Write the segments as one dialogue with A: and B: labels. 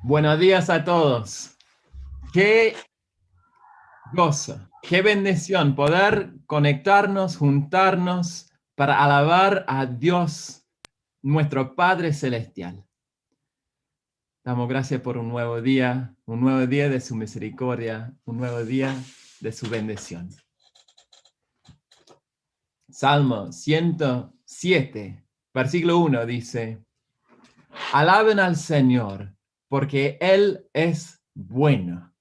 A: Buenos días a todos. Qué gozo, qué bendición poder conectarnos, juntarnos para alabar a Dios, nuestro Padre Celestial. Damos gracias por un nuevo día de su misericordia, un nuevo día de su bendición. Salmo 107, versículo 1 dice: Alaben al Señor, porque Él es bueno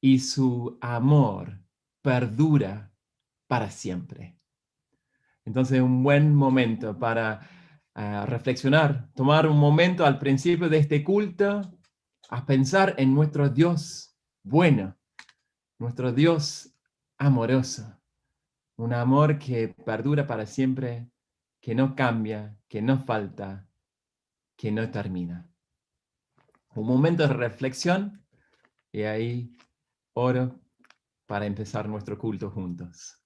A: y su amor perdura para siempre. Entonces, un buen momento para reflexionar, tomar un momento al principio de este culto a pensar en nuestro Dios bueno, nuestro Dios amoroso, un amor que perdura para siempre, que no cambia, que no falta, que no termina. Un momento de reflexión y ahí oro para empezar nuestro culto juntos.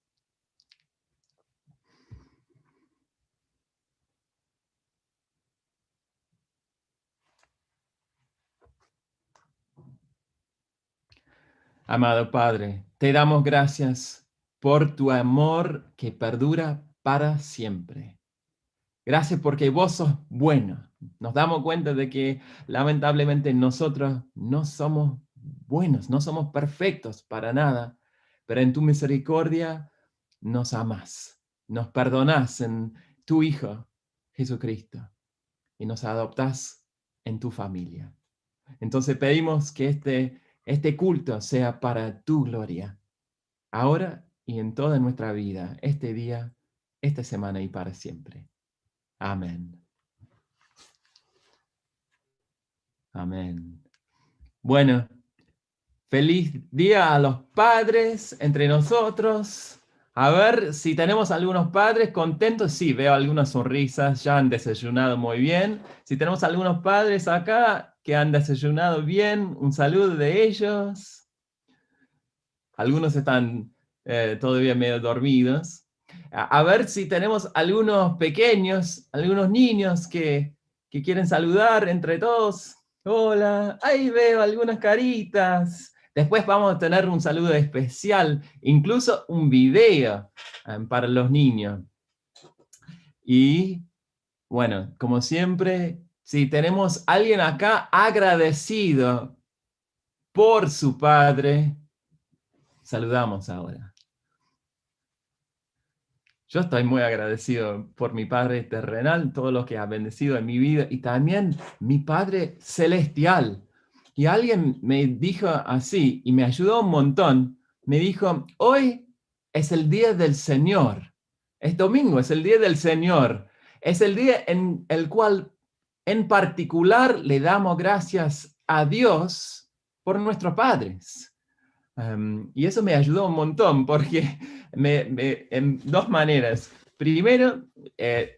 A: Amado Padre, te damos gracias por tu amor que perdura para siempre. Gracias porque vos sos bueno. Nos damos cuenta de que lamentablemente nosotros no somos buenos, no somos perfectos para nada, pero en tu misericordia nos amás, nos perdonás en tu Hijo Jesucristo y nos adoptás en tu familia. Entonces pedimos que este culto sea para tu gloria, ahora y en toda nuestra vida, este día, esta semana y para siempre. Amén. Amén. Bueno, feliz día a los padres entre nosotros. A ver si tenemos algunos padres contentos. Sí, veo algunas sonrisas, ya han desayunado muy bien. Si tenemos algunos padres acá que han desayunado bien, un saludo de ellos. Algunos están todavía medio dormidos. A ver si tenemos algunos pequeños, algunos niños que quieren saludar entre todos. Hola, ahí veo algunas caritas. Después vamos a tener un saludo especial, incluso un video para los niños. Y bueno, como siempre, si tenemos alguien acá agradecido por su padre, saludamos ahora. Yo estoy muy agradecido por mi Padre terrenal, todo lo que ha bendecido en mi vida y también mi Padre celestial. Y alguien me dijo así y me ayudó un montón. Me dijo, hoy es el día del Señor. Es domingo, es el día del Señor. Es el día en el cual en particular le damos gracias a Dios por nuestros padres. Y eso me ayudó un montón porque en dos maneras. Primero,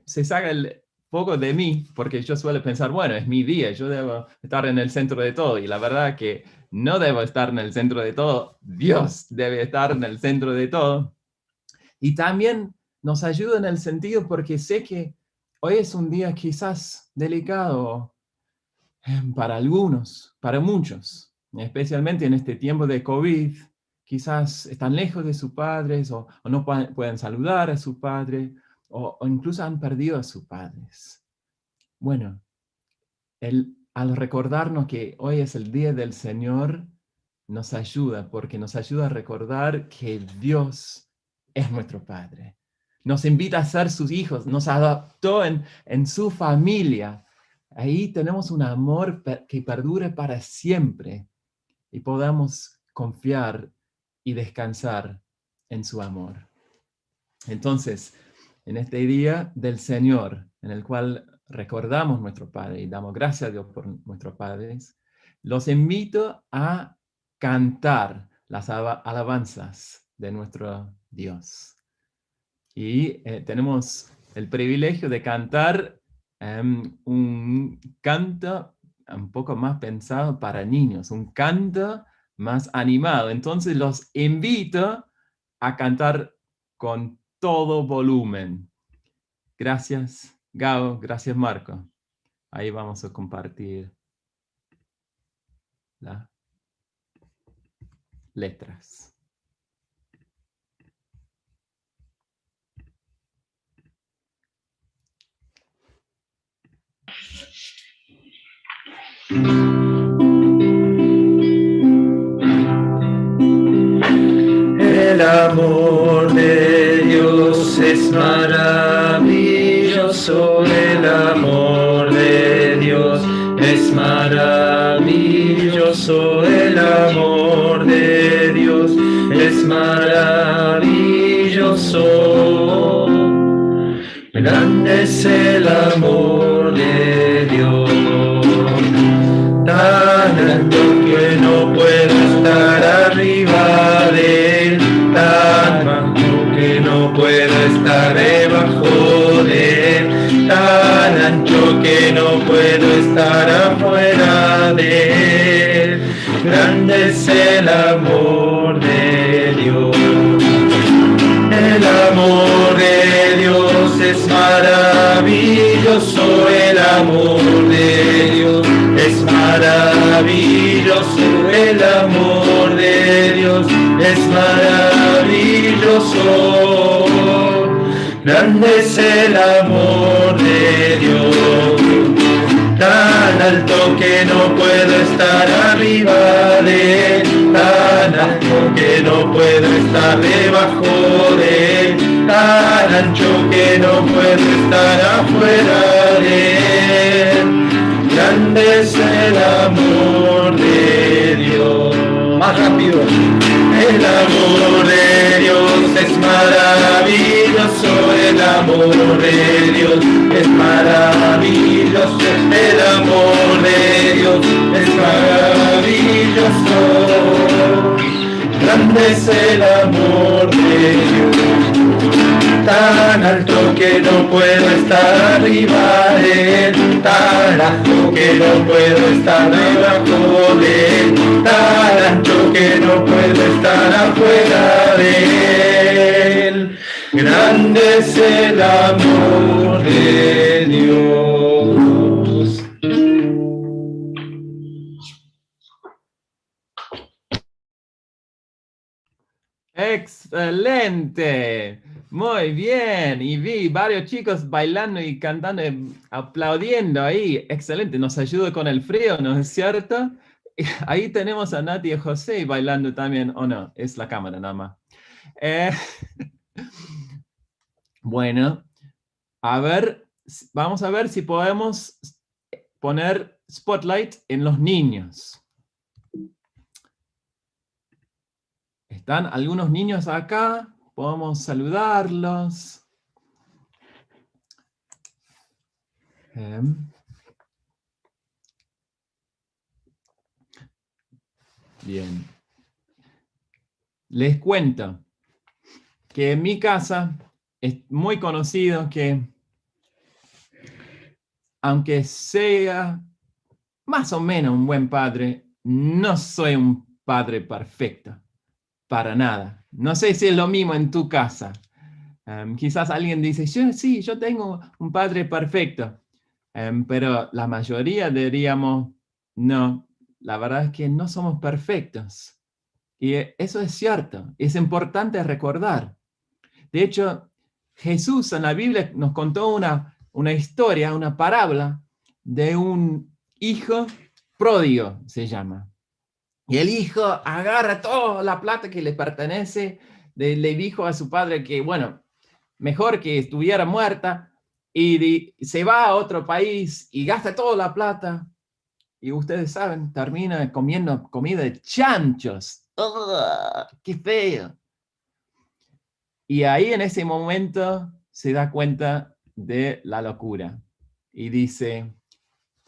A: se saca el poco de mí porque yo suelo pensar, bueno, es mi día, yo debo estar en el centro de todo y la verdad que no debo estar en el centro de todo, Dios debe estar en el centro de todo. Y también nos ayuda en el sentido porque sé que hoy es un día quizás delicado para algunos, para muchos, especialmente en este tiempo de COVID, quizás están lejos de sus padres o no pueden saludar a su padre o incluso han perdido a sus padres. Bueno, al recordarnos que hoy es el día del Señor, nos ayuda porque nos ayuda a recordar que Dios es nuestro Padre. Nos invita a ser sus hijos, nos adoptó en su familia. Ahí tenemos un amor que perdure para siempre y podamos confiar y descansar en su amor. Entonces, en este día del Señor, en el cual recordamos nuestro Padre y damos gracias a Dios por nuestros padres, los invito a cantar las alabanzas de nuestro Dios. Y tenemos el privilegio de cantar un canto un poco más pensado para niños, un canto más animado. Entonces los invito a cantar con todo volumen. Gracias, Gabo. Gracias, Marco. Ahí vamos a compartir. las letras.
B: El amor de Dios es maravilloso, el amor de Dios es maravilloso, el amor de Dios es maravilloso. Grande es el amor de Dios, tan alto que no puedo estar arriba de él, tan bajo que no puedo estar debajo de él, tan ancho que no puedo estar afuera de él. Grande es el amor de Dios. El amor de Dios es maravilloso, el amor de Dios es maravilloso, el amor de Dios es maravilloso. Grande es el amor de Dios, tan alto que no puedo estar arriba de él, tan alto que no puedo estar debajo de él, tan ancho que no puedo estar afuera de él. Grande es el amor de Dios. Más rápido. El amor de Dios es maravilloso, el amor de Dios es maravilloso, el amor de Dios es maravilloso. Grande es el amor de Dios, tan alto que no puedo estar arriba de él, tan alto que no puedo estar debajo de él, tan ancho que no puedo estar afuera de él. Grande es el amor de Dios.
A: ¡Excelente! Muy bien. Y vi varios chicos bailando y cantando, aplaudiendo ahí. Excelente. Nos ayuda con el frío, ¿no es cierto? Ahí tenemos a Nati y José bailando también. ¿O no? Es la cámara nada más. Bueno, a ver, vamos a ver si podemos poner spotlight en los niños. ¿Están algunos niños acá? Podemos saludarlos. Bien. Les cuento que en mi casa es muy conocido que, aunque sea más o menos un buen padre, no soy un padre perfecto. Para nada. No sé si es lo mismo en tu casa. Quizás alguien dice, sí, yo tengo un padre perfecto. Pero la mayoría diríamos, no, la verdad es que no somos perfectos. Y eso es cierto, es importante recordar. De hecho, Jesús en la Biblia nos contó una historia, una parábola de un hijo pródigo, se llama. Y el hijo agarra toda la plata que le pertenece, le dijo a su padre que, bueno, mejor que estuviera muerta, y se va a otro país y gasta toda la plata. Y ustedes saben, termina comiendo comida de chanchos. ¡Ugh! ¡Qué feo! Y ahí en ese momento se da cuenta de la locura. Y dice,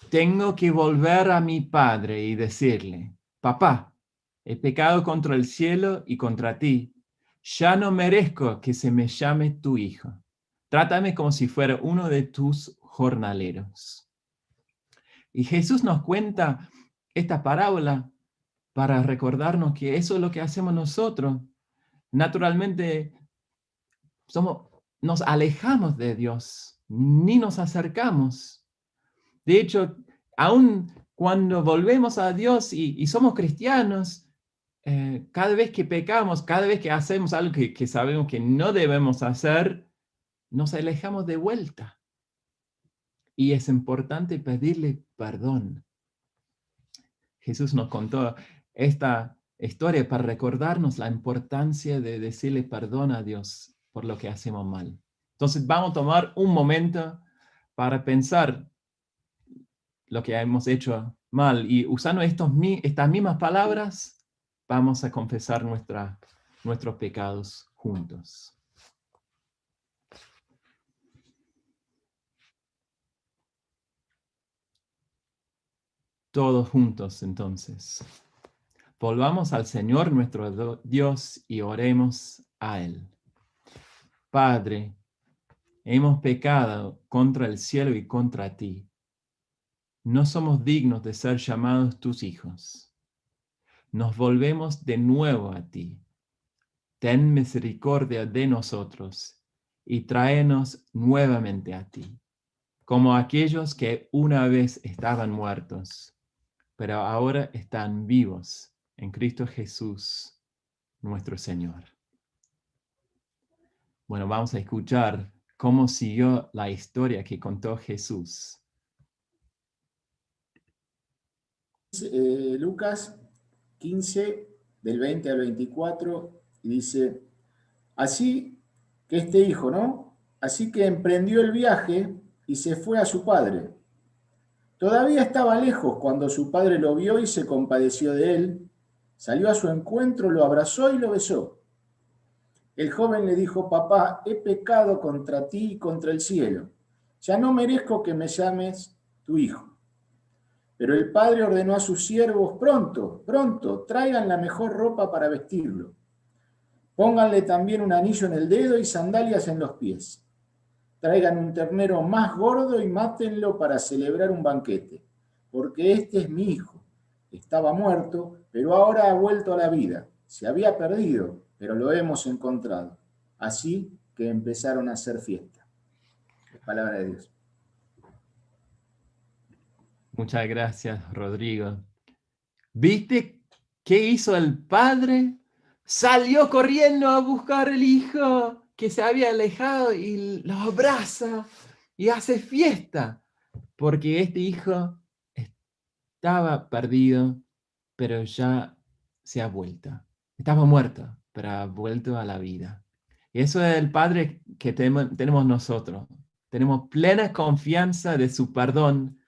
A: tengo que volver a mi padre y decirle, papá, he pecado contra el cielo y contra ti. Ya no merezco que se me llame tu hijo. Trátame como si fuera uno de tus jornaleros. Y Jesús nos cuenta esta parábola para recordarnos que eso es lo que hacemos nosotros. Naturalmente, nos alejamos de Dios, ni nos acercamos. De hecho, aún cuando volvemos a Dios y somos cristianos, cada vez que pecamos, cada vez que hacemos algo que sabemos que no debemos hacer, nos alejamos de vuelta. Y es importante pedirle perdón. Jesús nos contó esta historia para recordarnos la importancia de decirle perdón a Dios por lo que hacemos mal. Entonces vamos a tomar un momento para pensar lo que hemos hecho mal y usando estas mismas palabras vamos a confesar nuestros pecados juntos. Todos juntos entonces. Volvamos al Señor nuestro Dios y oremos a Él. Padre, hemos pecado contra el cielo y contra ti. No somos dignos de ser llamados tus hijos. Nos volvemos de nuevo a ti. Ten misericordia de nosotros y tráenos nuevamente a ti, como aquellos que una vez estaban muertos, pero ahora están vivos en Cristo Jesús, nuestro Señor. Bueno, vamos a escuchar cómo siguió la historia que contó Jesús.
C: Lucas 15, del 20 al 24, y dice, así que este hijo, ¿no? Así que emprendió el viaje y se fue a su padre. Todavía estaba lejos cuando su padre lo vio y se compadeció de él. Salió a su encuentro, lo abrazó y lo besó. El joven le dijo, papá, he pecado contra ti y contra el cielo. Ya no merezco que me llames tu hijo. Pero el padre ordenó a sus siervos, pronto, pronto, traigan la mejor ropa para vestirlo. Pónganle también un anillo en el dedo y sandalias en los pies. Traigan un ternero más gordo y mátenlo para celebrar un banquete, porque este es mi hijo. Estaba muerto, pero ahora ha vuelto a la vida. Se había perdido, pero lo hemos encontrado. Así que empezaron a hacer fiesta. Palabra de Dios.
A: Muchas gracias, Rodrigo. ¿Viste qué hizo el padre? Salió corriendo a buscar al hijo que se había alejado y lo abraza y hace fiesta, porque este hijo estaba perdido, pero ya se ha vuelto. Estaba muerto, pero ha vuelto a la vida. Y eso es el Padre que tenemos nosotros. Tenemos plena confianza de su perdón,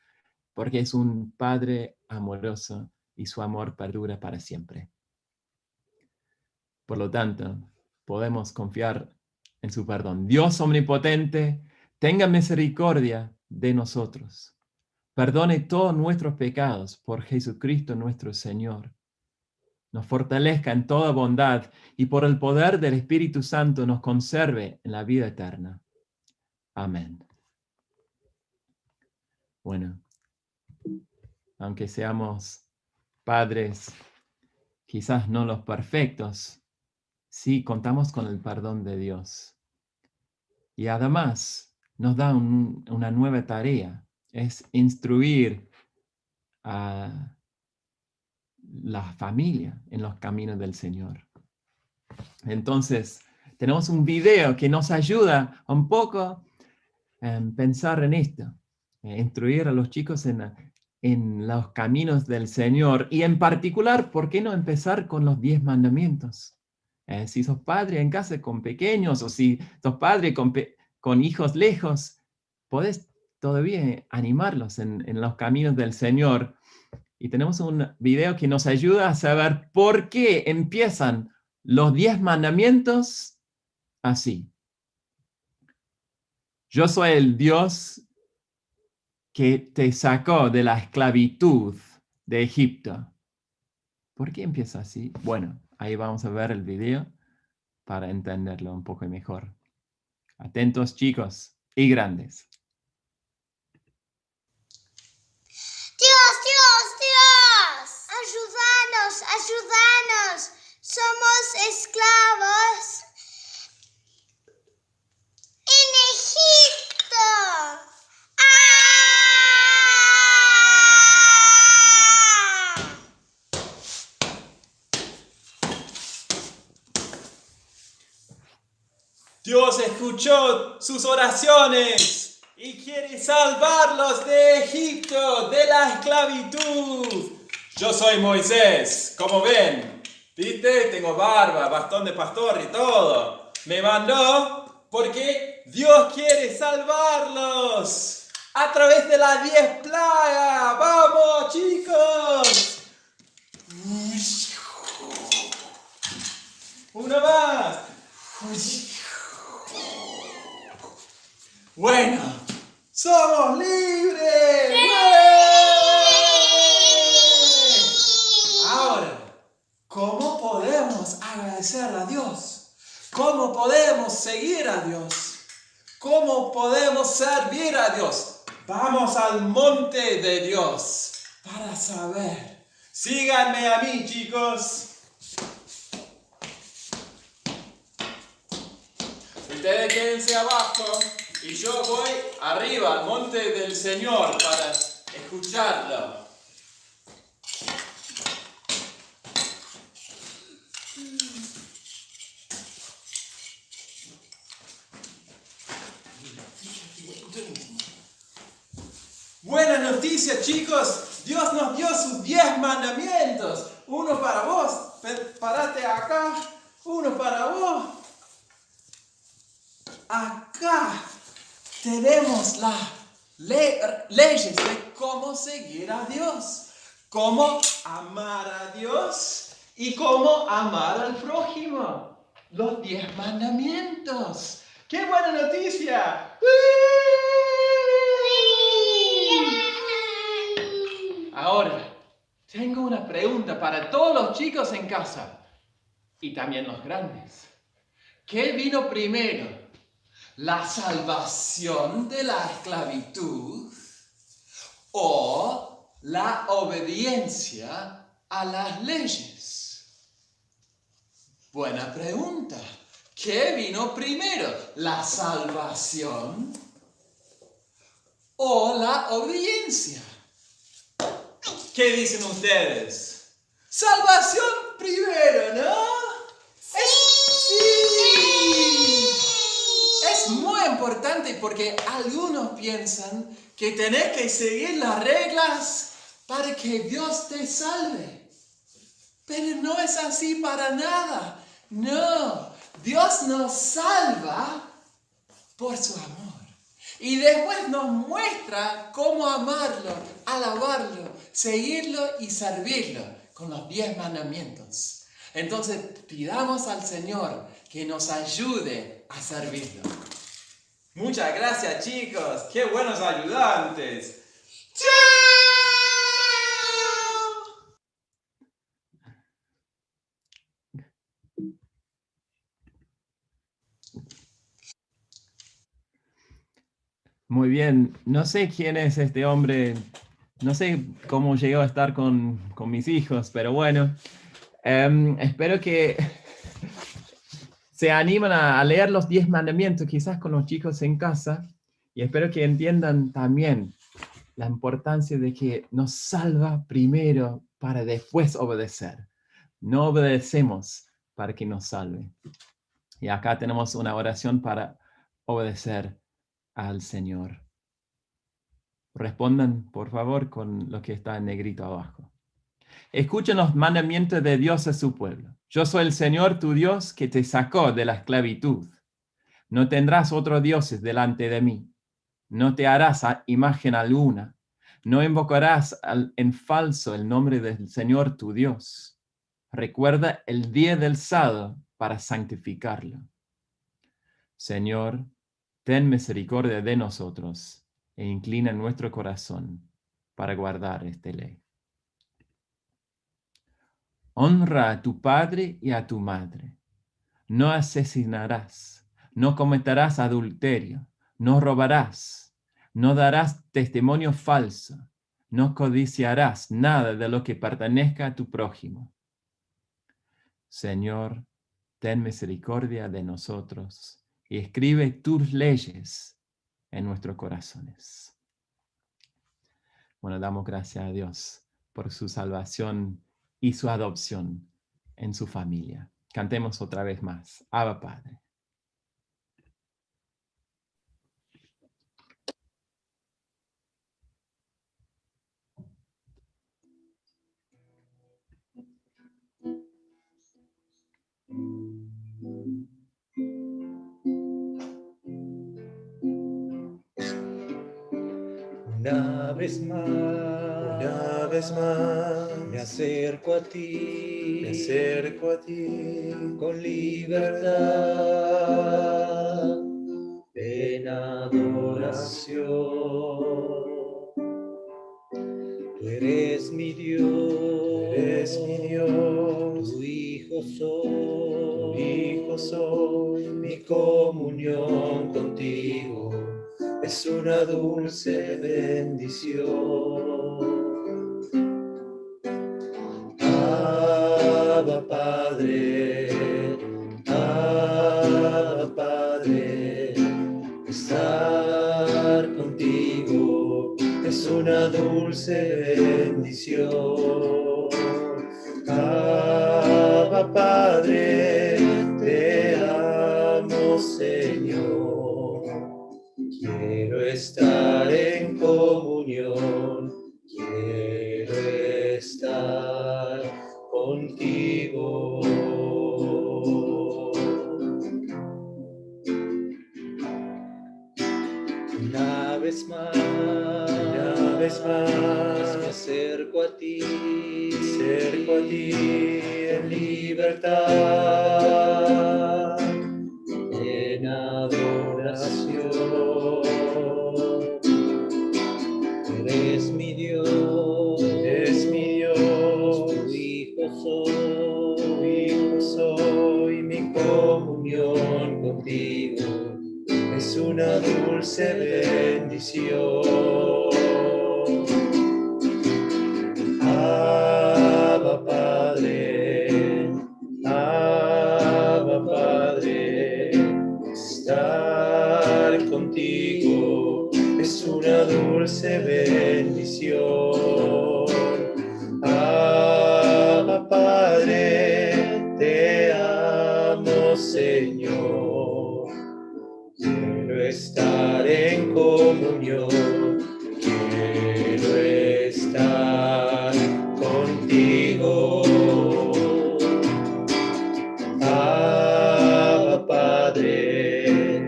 A: porque es un Padre amoroso y su amor perdura para siempre. Por lo tanto, podemos confiar en su perdón. Dios omnipotente, tenga misericordia de nosotros. Perdone todos nuestros pecados por Jesucristo nuestro Señor. Nos fortalezca en toda bondad y por el poder del Espíritu Santo nos conserve en la vida eterna. Amén. Bueno, aunque seamos padres, quizás no los perfectos, sí contamos con el perdón de Dios. Y además nos da una nueva tarea, es instruir a la familia en los caminos del Señor. Entonces, tenemos un video que nos ayuda un poco a pensar en esto, instruir a los chicos en los caminos del Señor y en particular, ¿por qué no empezar con los 10 mandamientos? Si sos padre en casa con pequeños o si sos padre con hijos lejos, podés todavía animarlos en los caminos del Señor. Y tenemos un video que nos ayuda a saber por qué empiezan los 10 mandamientos así. Yo soy el Dios que te sacó de la esclavitud de Egipto. ¿Por qué empieza así? Bueno, ahí vamos a ver el video para entenderlo un poco mejor. Atentos, chicos y grandes.
D: Dios, ayúdanos, ayúdanos. Somos esclavos en Egipto. ¡Ah!
E: Dios escuchó sus oraciones y quiere salvarlos de Egipto, de la esclavitud. Yo soy Moisés, como ven. ¿Viste? Tengo barba, bastón de pastor y todo. Me mandó porque Dios quiere salvarlos a través de las 10 plagas. ¡Vamos, chicos! Una más. Bueno, somos libres. Ahora, ¿cómo podemos agradecer a Dios? ¿Cómo podemos seguir a Dios? ¿Cómo podemos servir a Dios? Vamos al monte de Dios para saber. Síganme a mí, chicos. Ustedes quédense abajo y yo voy arriba al monte del Señor para escucharlo. Buena noticia, chicos. Dios nos dio sus 10 mandamientos. Uno para vos. Parate acá. Uno para vos. Acá tenemos las leyes de cómo seguir a Dios. Cómo amar a Dios y cómo amar al prójimo. Los 10 mandamientos. ¡Qué buena noticia! Ahora, tengo una pregunta para todos los chicos en casa y también los grandes. ¿Qué vino primero? ¿La salvación de la esclavitud o la obediencia a las leyes? Buena pregunta. ¿Qué vino primero? ¿La salvación o la obediencia? ¿Qué dicen ustedes? Salvación primero, ¿no? Sí. Es muy importante porque algunos piensan que tenés que seguir las reglas para que Dios te salve. Pero no es así para nada. No, Dios nos salva por su amor. Y después nos muestra cómo amarlo, alabarlo, seguirlo y servirlo con los 10 mandamientos. Entonces pidamos al Señor que nos ayude a servirlo. Muchas gracias, chicos. ¡Qué buenos ayudantes! ¡Chao!
A: Muy bien, no sé quién es este hombre, no sé cómo llegó a estar con mis hijos, pero bueno, espero que se animen a leer los 10 mandamientos, quizás con los chicos en casa, y espero que entiendan también la importancia de que nos salva primero para después obedecer. No obedecemos para que nos salve. Y acá tenemos una oración para obedecer al Señor. Respondan, por favor, con lo que está en negrito abajo. Escuchen los mandamientos de Dios a su pueblo. Yo soy el Señor tu Dios que te sacó de la esclavitud. No tendrás otros dioses delante de mí. No te harás imagen alguna. No invocarás en falso el nombre del Señor tu Dios. Recuerda el día del sábado para santificarlo. Señor, ten misericordia de nosotros e inclina nuestro corazón para guardar esta ley. Honra a tu padre y a tu madre. No asesinarás, no cometerás adulterio, no robarás, no darás testimonio falso, no codiciarás nada de lo que pertenezca a tu prójimo. Señor, ten misericordia de nosotros y escribe tus leyes en nuestros corazones. Bueno, damos gracias a Dios por su salvación y su adopción en su familia. Cantemos otra vez más. Abba Padre.
B: Una vez más me acerco a ti, con libertad en adoración. Tú eres mi Dios, tu Hijo soy, mi comunión contigo es una dulce bendición. Abba Padre, estar contigo es una dulce bendición. Abba Padre, te amo, Señor. Quiero estar en comunión, quiero estar contigo. Una vez más me acerco a ti en libertad, en adoración. Eres mi Dios, tu Hijo soy, mi comunión contigo es una dulce bendición. Abba Padre, estar contigo es una dulce bendición. Abba Padre, te amo, Señor. Quiero estar en comunión, quiero estar contigo. Abba Padre,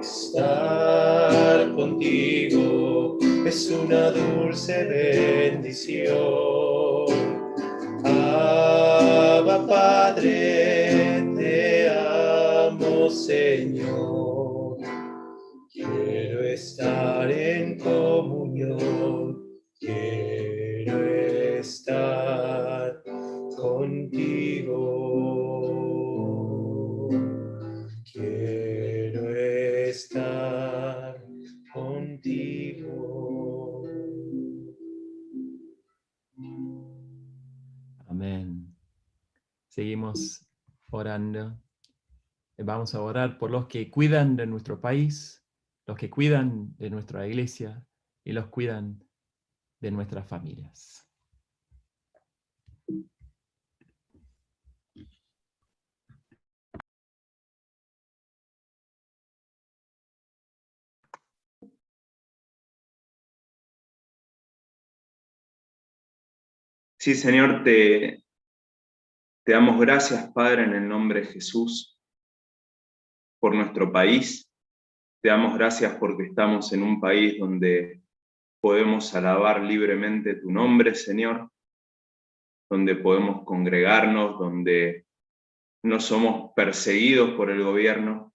B: estar contigo es una dulce bendición. Abba Padre, te amo, Señor. Quiero estar en comunión, quiero estar contigo. Quiero estar contigo.
A: Amén. Seguimos orando. Vamos a orar por los que cuidan de nuestro país, los que cuidan de nuestra iglesia y los cuidan de nuestras familias.
F: Sí, Señor, te damos gracias, Padre, en el nombre de Jesús, por nuestro país. Te damos gracias porque estamos en un país donde podemos alabar libremente tu nombre, Señor, donde podemos congregarnos, donde no somos perseguidos por el gobierno.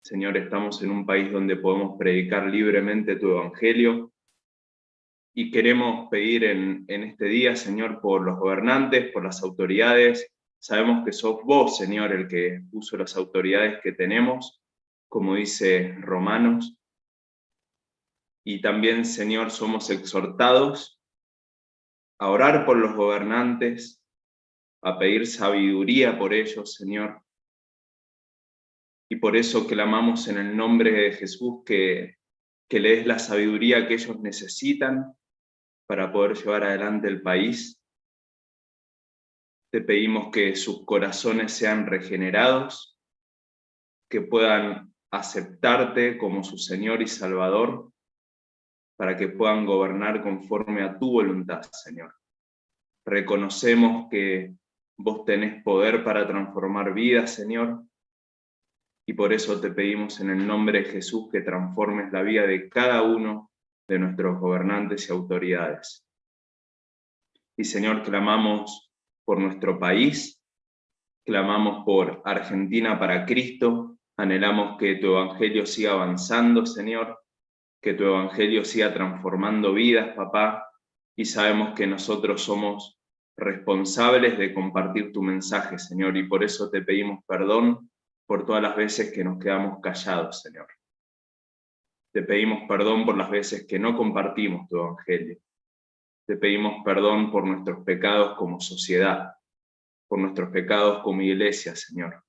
F: Señor, estamos en un país donde podemos predicar libremente tu evangelio. Y queremos pedir en este día, Señor, por los gobernantes, por las autoridades. Sabemos que sos vos, Señor, el que puso las autoridades que tenemos, como dice Romanos. Y también, Señor, somos exhortados a orar por los gobernantes, a pedir sabiduría por ellos, Señor. Y por eso clamamos en el nombre de Jesús que le des la sabiduría que ellos necesitan para poder llevar adelante el país. Te pedimos que sus corazones sean regenerados, que puedan aceptarte como su Señor y Salvador, para que puedan gobernar conforme a tu voluntad, Señor. Reconocemos que vos tenés poder para transformar vidas, Señor, y por eso te pedimos en el nombre de Jesús que transformes la vida de cada uno de nuestros gobernantes y autoridades. Y Señor, clamamos por nuestro país, clamamos por Argentina para Cristo, anhelamos que tu evangelio siga avanzando, Señor, que tu evangelio siga transformando vidas, papá, y sabemos que nosotros somos responsables de compartir tu mensaje, Señor, y por eso te pedimos perdón por todas las veces que nos quedamos callados, Señor. Te pedimos perdón por las veces que no compartimos tu evangelio. Te pedimos perdón por nuestros pecados como sociedad, por nuestros pecados como iglesia, Señor.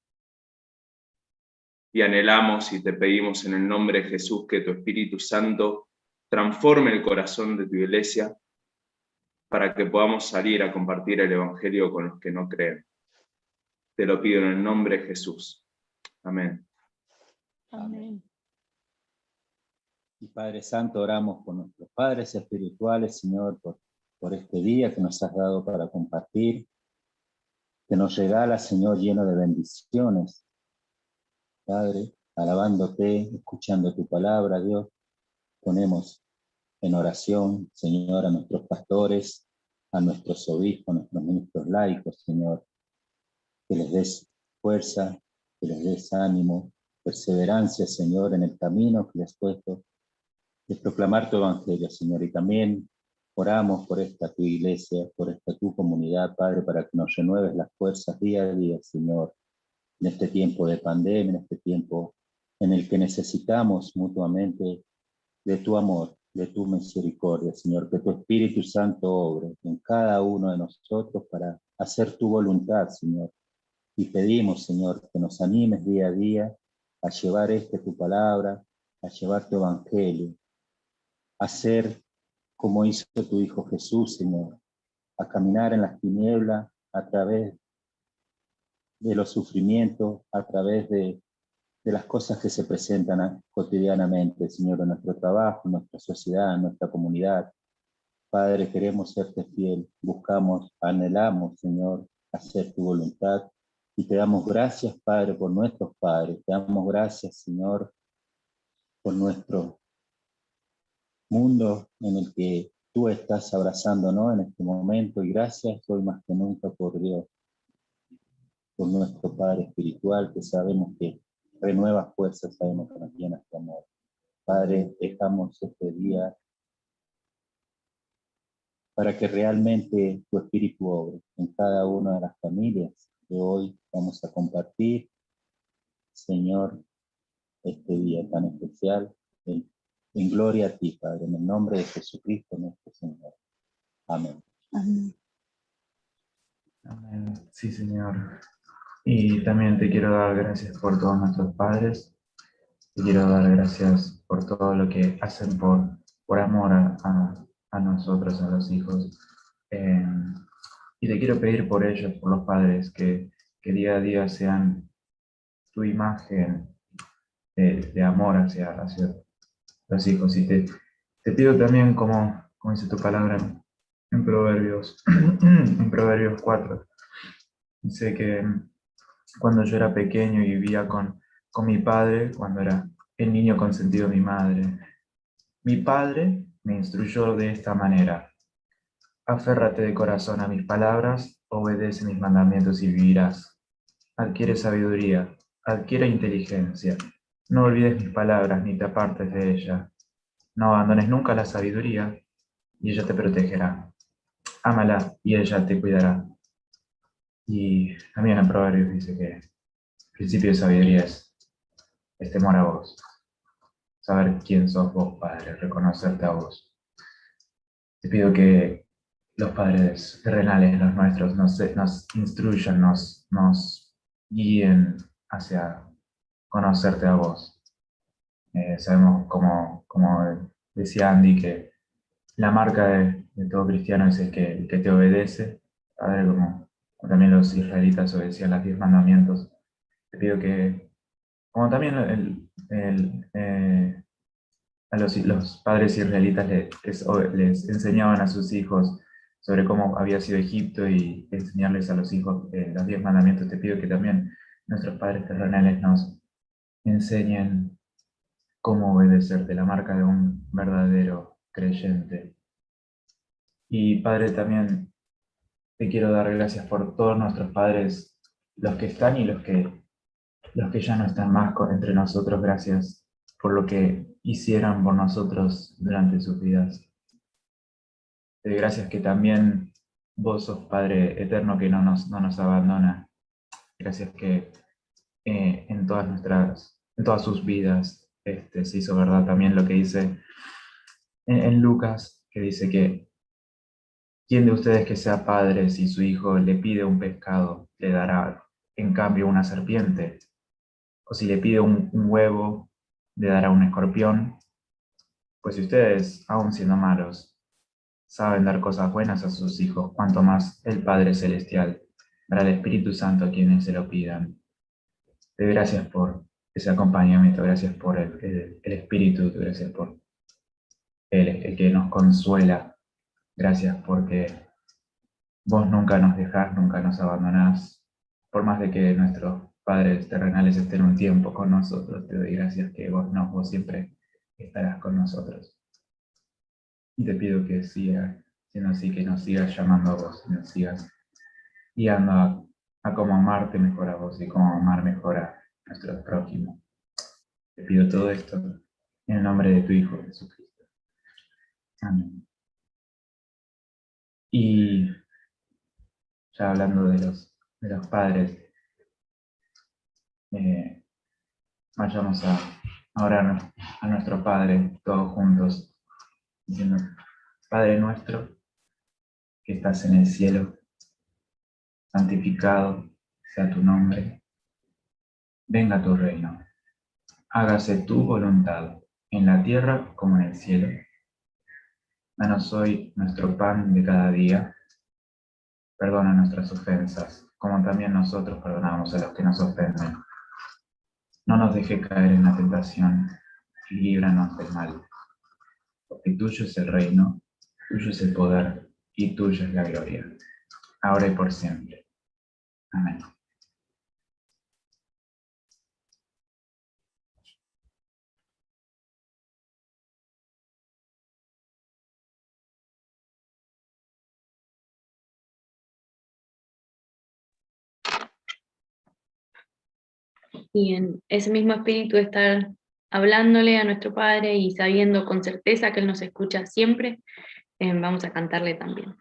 F: Y anhelamos y te pedimos en el nombre de Jesús que tu Espíritu Santo transforme el corazón de tu iglesia para que podamos salir a compartir el evangelio con los que no creen. Te lo pido en el nombre de Jesús. Amén.
G: Amén. Y Padre Santo, oramos por nuestros padres espirituales, Señor, por este día que nos has dado para compartir, que nos regala, Señor, lleno de bendiciones. Padre, alabándote, escuchando tu palabra, Dios, ponemos en oración, Señor, a nuestros pastores, a nuestros obispos, a nuestros ministros laicos, Señor, que les des fuerza, que les des ánimo, perseverancia, Señor, en el camino que les has puesto de proclamar tu evangelio, Señor. Y también oramos por esta tu iglesia, por esta tu comunidad, Padre, para que nos renueves las fuerzas día a día, Señor, en este tiempo de pandemia, en este tiempo en el que necesitamos mutuamente de tu amor, de tu misericordia, Señor, que tu Espíritu Santo obre en cada uno de nosotros para hacer tu voluntad, Señor. Y pedimos, Señor, que nos animes día a día a llevar tu palabra, a llevar tu evangelio, a ser como hizo tu Hijo Jesús, Señor, a caminar en las tinieblas a través de los sufrimientos, a través de las cosas que se presentan cotidianamente, Señor, en nuestro trabajo, en nuestra sociedad, en nuestra comunidad. Padre, queremos serte fiel, buscamos, anhelamos, Señor, hacer tu voluntad, y te damos gracias, Padre, por nuestros padres, te damos gracias, Señor, por nuestro mundo en el que tú estás abrazándonos en este momento, y gracias hoy más que nunca por Dios, por nuestro Padre espiritual, que sabemos que renueva fuerzas, sabemos que nos llena tu amor. Padre, dejamos este día para que realmente tu Espíritu obre en cada una de las familias que hoy vamos a compartir, Señor, este día tan especial. En gloria a ti, Padre, en el nombre de Jesucristo nuestro Señor. Amén.
B: Amén. Amén. Sí, Señor. Y también te quiero dar gracias por todos nuestros padres. Te quiero dar gracias por todo lo que hacen por amor a nosotros, a los hijos. Y te quiero pedir por ellos, por los padres, que día a día sean tu imagen de amor hacia los hijos. Y te pido también, como dice tu palabra en Proverbios, en Proverbios 4, dice que cuando yo era pequeño y vivía con mi padre, cuando era el niño consentido de mi padre me instruyó de esta manera: aférrate de corazón a mis palabras, obedece mis mandamientos y vivirás. Adquiere sabiduría, adquiere inteligencia. No olvides mis palabras ni te apartes de ella. No abandones nunca la sabiduría y ella te protegerá. Ámala y ella te cuidará. Y también en Proverbios dice que el principio de sabiduría es temor a vos. Saber quién sos vos, Padre, reconocerte a vos. Te pido que los padres terrenales, los nuestros, nos instruyan, nos guíen hacia conocerte a vos. Sabemos, como decía Andy, que la marca de todo cristiano es el que te obedece, Padre, como también los israelitas obedecían los 10 mandamientos. Te pido que, como también a los padres israelitas les enseñaban a sus hijos sobre cómo había sido Egipto y enseñarles a los hijos los 10 mandamientos, te pido que también nuestros padres terrenales nos
H: enseñen cómo obedecerte, la marca de un verdadero creyente. Y Padre, también te quiero dar gracias por todos nuestros padres, los que están y los que ya no están más entre nosotros. Gracias por lo que hicieron por nosotros durante sus vidas. Te doy gracias que también vos sos Padre eterno que no nos abandona. Gracias que en todas sus vidas se hizo verdad también lo que dice en Lucas, que dice que ¿quién de ustedes que sea padre, si su hijo le pide un pescado, le dará en cambio una serpiente? O si le pide un huevo, le dará un escorpión. Pues si ustedes, aun siendo malos, saben dar cosas buenas a sus hijos, cuanto más el Padre Celestial dará el Espíritu Santo a quienes se lo pidan. Te doy gracias por ese acompañamiento, gracias por el Espíritu, gracias por el que nos consuela. Gracias porque vos nunca nos dejás, nunca nos abandonás. Por más de que nuestros padres terrenales estén un tiempo con nosotros, te doy gracias que vos siempre estarás con nosotros. Y te pido que siga siendo así, que nos sigas llamando a vos, que nos sigas guiando a cómo amarte mejor a vos y cómo amar mejor a nuestro prójimo. Te pido todo esto en el nombre de tu Hijo Jesucristo. Amén. Y ya hablando de los padres, vayamos a orar a nuestro Padre todos juntos, diciendo: Padre nuestro, que estás en el cielo, santificado sea tu nombre, venga tu reino, hágase tu voluntad, en la tierra como en el cielo. Danos hoy nuestro pan de cada día, perdona nuestras ofensas, como también nosotros perdonamos a los que nos ofenden. No nos dejes caer en la tentación, y líbranos del mal. Porque tuyo es el reino, tuyo es el poder, y tuya es la gloria, ahora y por siempre. Amén.
I: Y en ese mismo espíritu de estar hablándole a nuestro Padre y sabiendo con certeza que Él nos escucha siempre, vamos a cantarle también.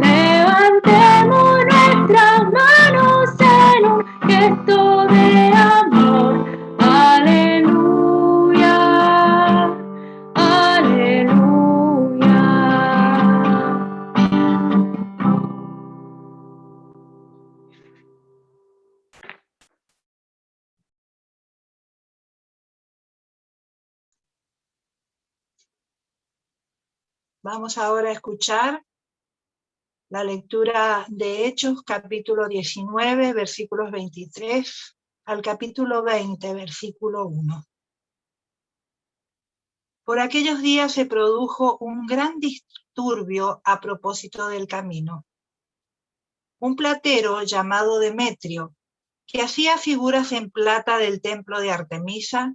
I: Levantemos nuestras manos en un gesto de
J: Vamos ahora a escuchar la lectura de Hechos, capítulo 19, versículos 23 al capítulo 20, versículo 1. Por aquellos días se produjo un gran disturbio a propósito del camino. Un platero llamado Demetrio, que hacía figuras en plata del templo de Artemisa,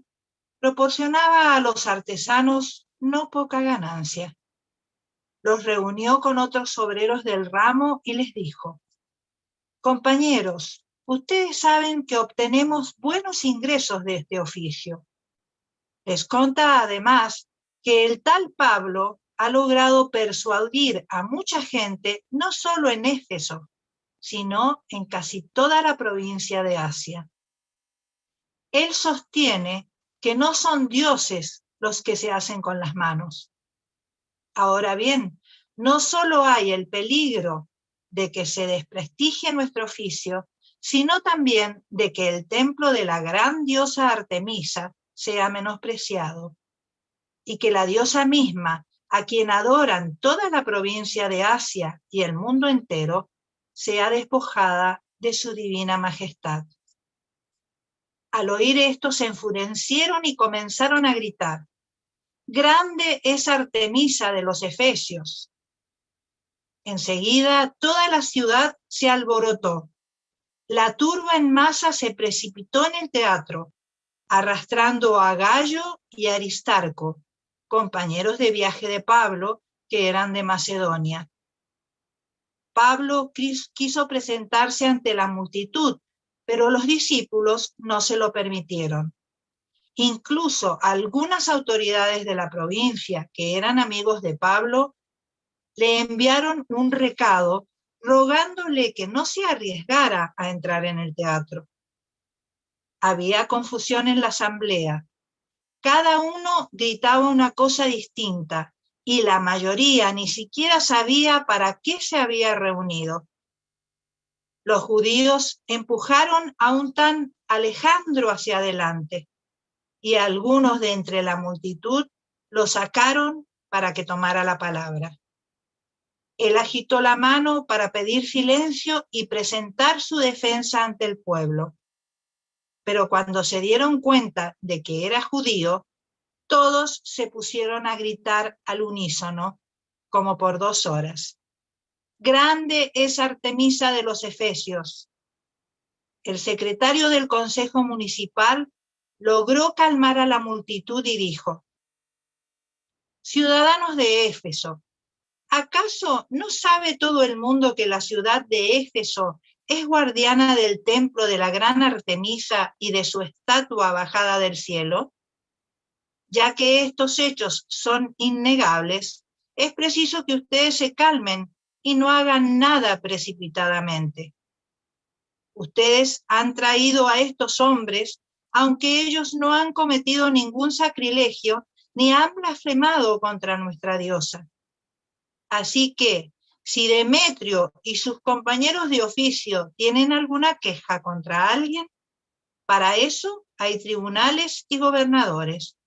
J: proporcionaba a los artesanos no poca ganancia. Los reunió con otros obreros del ramo y les dijo: compañeros, ustedes saben que obtenemos buenos ingresos de este oficio. Les conta además que el tal Pablo ha logrado persuadir a mucha gente no solo en Éfeso, sino en casi toda la provincia de Asia. Él sostiene que no son dioses los que se hacen con las manos. Ahora bien, no solo hay el peligro de que se desprestigie nuestro oficio, sino también de que el templo de la gran diosa Artemisa sea menospreciado, y que la diosa misma, a quien adoran toda la provincia de Asia y el mundo entero, sea despojada de su divina majestad. Al oír esto se enfurecieron y comenzaron a gritar: ¡grande es Artemisa de los Efesios! Enseguida toda la ciudad se alborotó. La turba en masa se precipitó en el teatro, arrastrando a Gayo y Aristarco, compañeros de viaje de Pablo, que eran de Macedonia. Pablo quiso presentarse ante la multitud, pero los discípulos no se lo permitieron. Incluso algunas autoridades de la provincia, que eran amigos de Pablo, le enviaron un recado rogándole que no se arriesgara a entrar en el teatro. Había confusión en la asamblea. Cada uno gritaba una cosa distinta y la mayoría ni siquiera sabía para qué se había reunido. Los judíos empujaron a un tal Alejandro hacia adelante y algunos de entre la multitud lo sacaron para que tomara la palabra. Él agitó la mano para pedir silencio y presentar su defensa ante el pueblo. Pero cuando se dieron cuenta de que era judío, todos se pusieron a gritar al unísono, como por 2 horas. ¡Grande es Artemisa de los Efesios! El secretario del Consejo Municipal logró calmar a la multitud y dijo: ciudadanos de Éfeso, ¿acaso no sabe todo el mundo que la ciudad de Éfeso es guardiana del templo de la gran Artemisa y de su estatua bajada del cielo? Ya que estos hechos son innegables, es preciso que ustedes se calmen y no hagan nada precipitadamente. Ustedes han traído a estos hombres, aunque ellos no han cometido ningún sacrilegio ni han blasfemado contra nuestra diosa. Así que, si Demetrio y sus compañeros de oficio tienen alguna queja contra alguien, para eso hay tribunales y gobernadores.